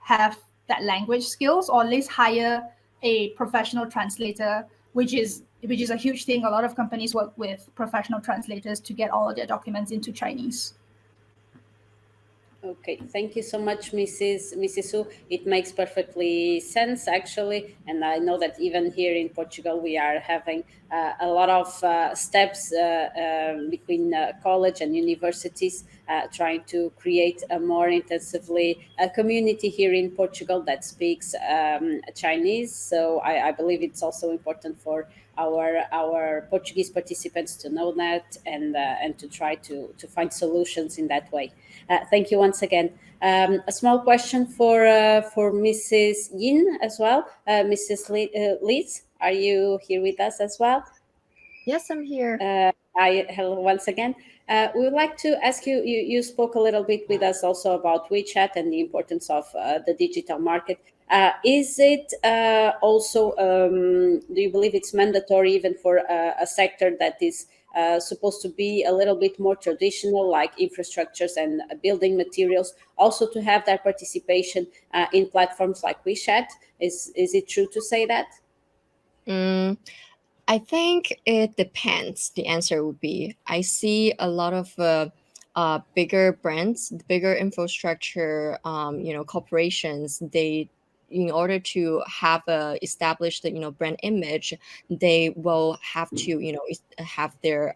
have that language skills, or at least hire a professional translator, which is a huge thing. A lot of companies work with professional translators to get all of their documents into Chinese. Okay, thank you so much, Mrs. Su. It makes perfectly sense, actually, and I know that even here in Portugal we are having a lot of steps between college and universities trying to create a more intensively community here in Portugal that speaks Chinese. So I believe it's also important for our Portuguese participants to know that and to try to find solutions in that way. Thank you once again. A small question for Mrs. Yin as well. Mrs. Liz, are you here with us as well? Yes, I'm here. Hello once again. We would like to ask you, you spoke a little bit with us also about WeChat and the importance of the digital market. Is it also, do you believe it's mandatory even for a sector that is supposed to be a little bit more traditional, like infrastructures and building materials, also to have their participation in platforms like WeChat? Is it true to say that? I think it depends. The answer would be, I see a lot of bigger brands, bigger infrastructure, corporations. They, in order to have established brand image, they will have to have their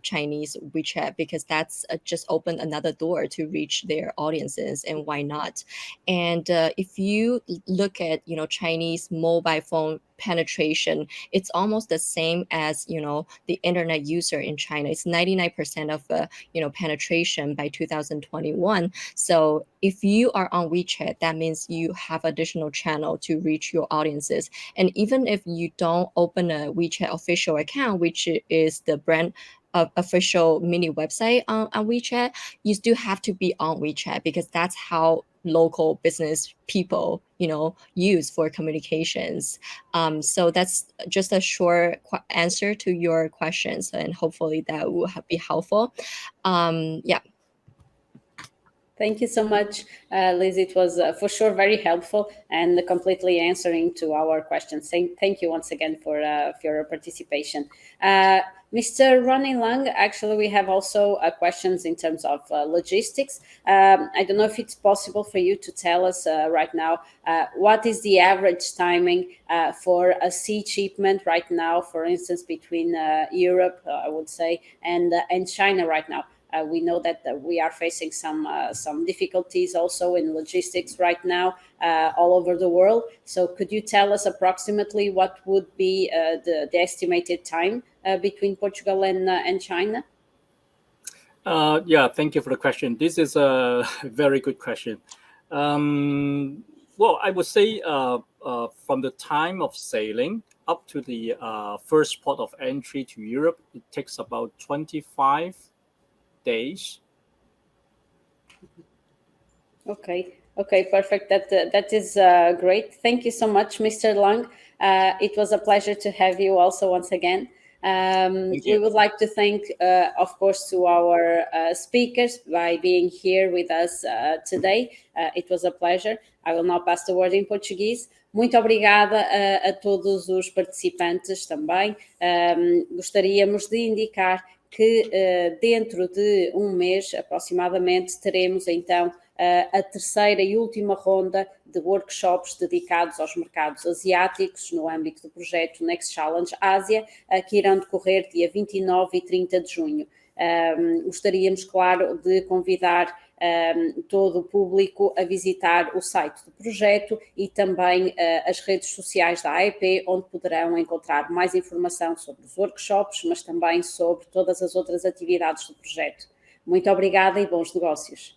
Chinese WeChat, because that's just opened another door to reach their audiences, and why not? And if you look at Chinese mobile phone penetration, it's almost the same as the internet user in China. It's 99% of penetration by 2021. So if you are on WeChat, that means you have additional channel to reach your audiences. And even if you don't open a WeChat official account, which is the brand official mini website on WeChat, you still have to be on WeChat, because that's how local business people use for communications. So that's just a short answer to your questions, and hopefully that will be helpful. Yeah. Thank you so much, Liz. It was for sure very helpful and completely answering to our questions. Thank you once again for your participation. Mr. Ronnie Lang, actually, we have also questions in terms of logistics. I don't know if it's possible for you to tell us right now, what is the average timing for a sea shipment right now, for instance, between Europe, I would say, and China right now? We know that we are facing some difficulties also in logistics right now all over the world. So could you tell us approximately what would be the estimated time between Portugal and China? Yeah, thank you for the question. This is a very good question. Well, I would say from the time of sailing up to the first port of entry to Europe, it takes about 25 days. Okay, perfect. That is great. Thank you so much, Mr. Lang. It was a pleasure to have you also once again. We would like to thank, of course, to our speakers by being here with us today. It was a pleasure. I will now pass the word in Portuguese. Muito obrigada a todos os participantes também. Gostaríamos de indicar que dentro de um mês, aproximadamente, teremos então a terceira e última ronda de workshops dedicados aos mercados asiáticos no âmbito do projeto Next Challenge Ásia, que irão decorrer dia 29 e 30 de junho. Gostaríamos, claro, de convidar todo o público a visitar o site do projeto e também as redes sociais da AEP, onde poderão encontrar mais informação sobre os workshops, mas também sobre todas as outras atividades do projeto. Muito obrigada e bons negócios.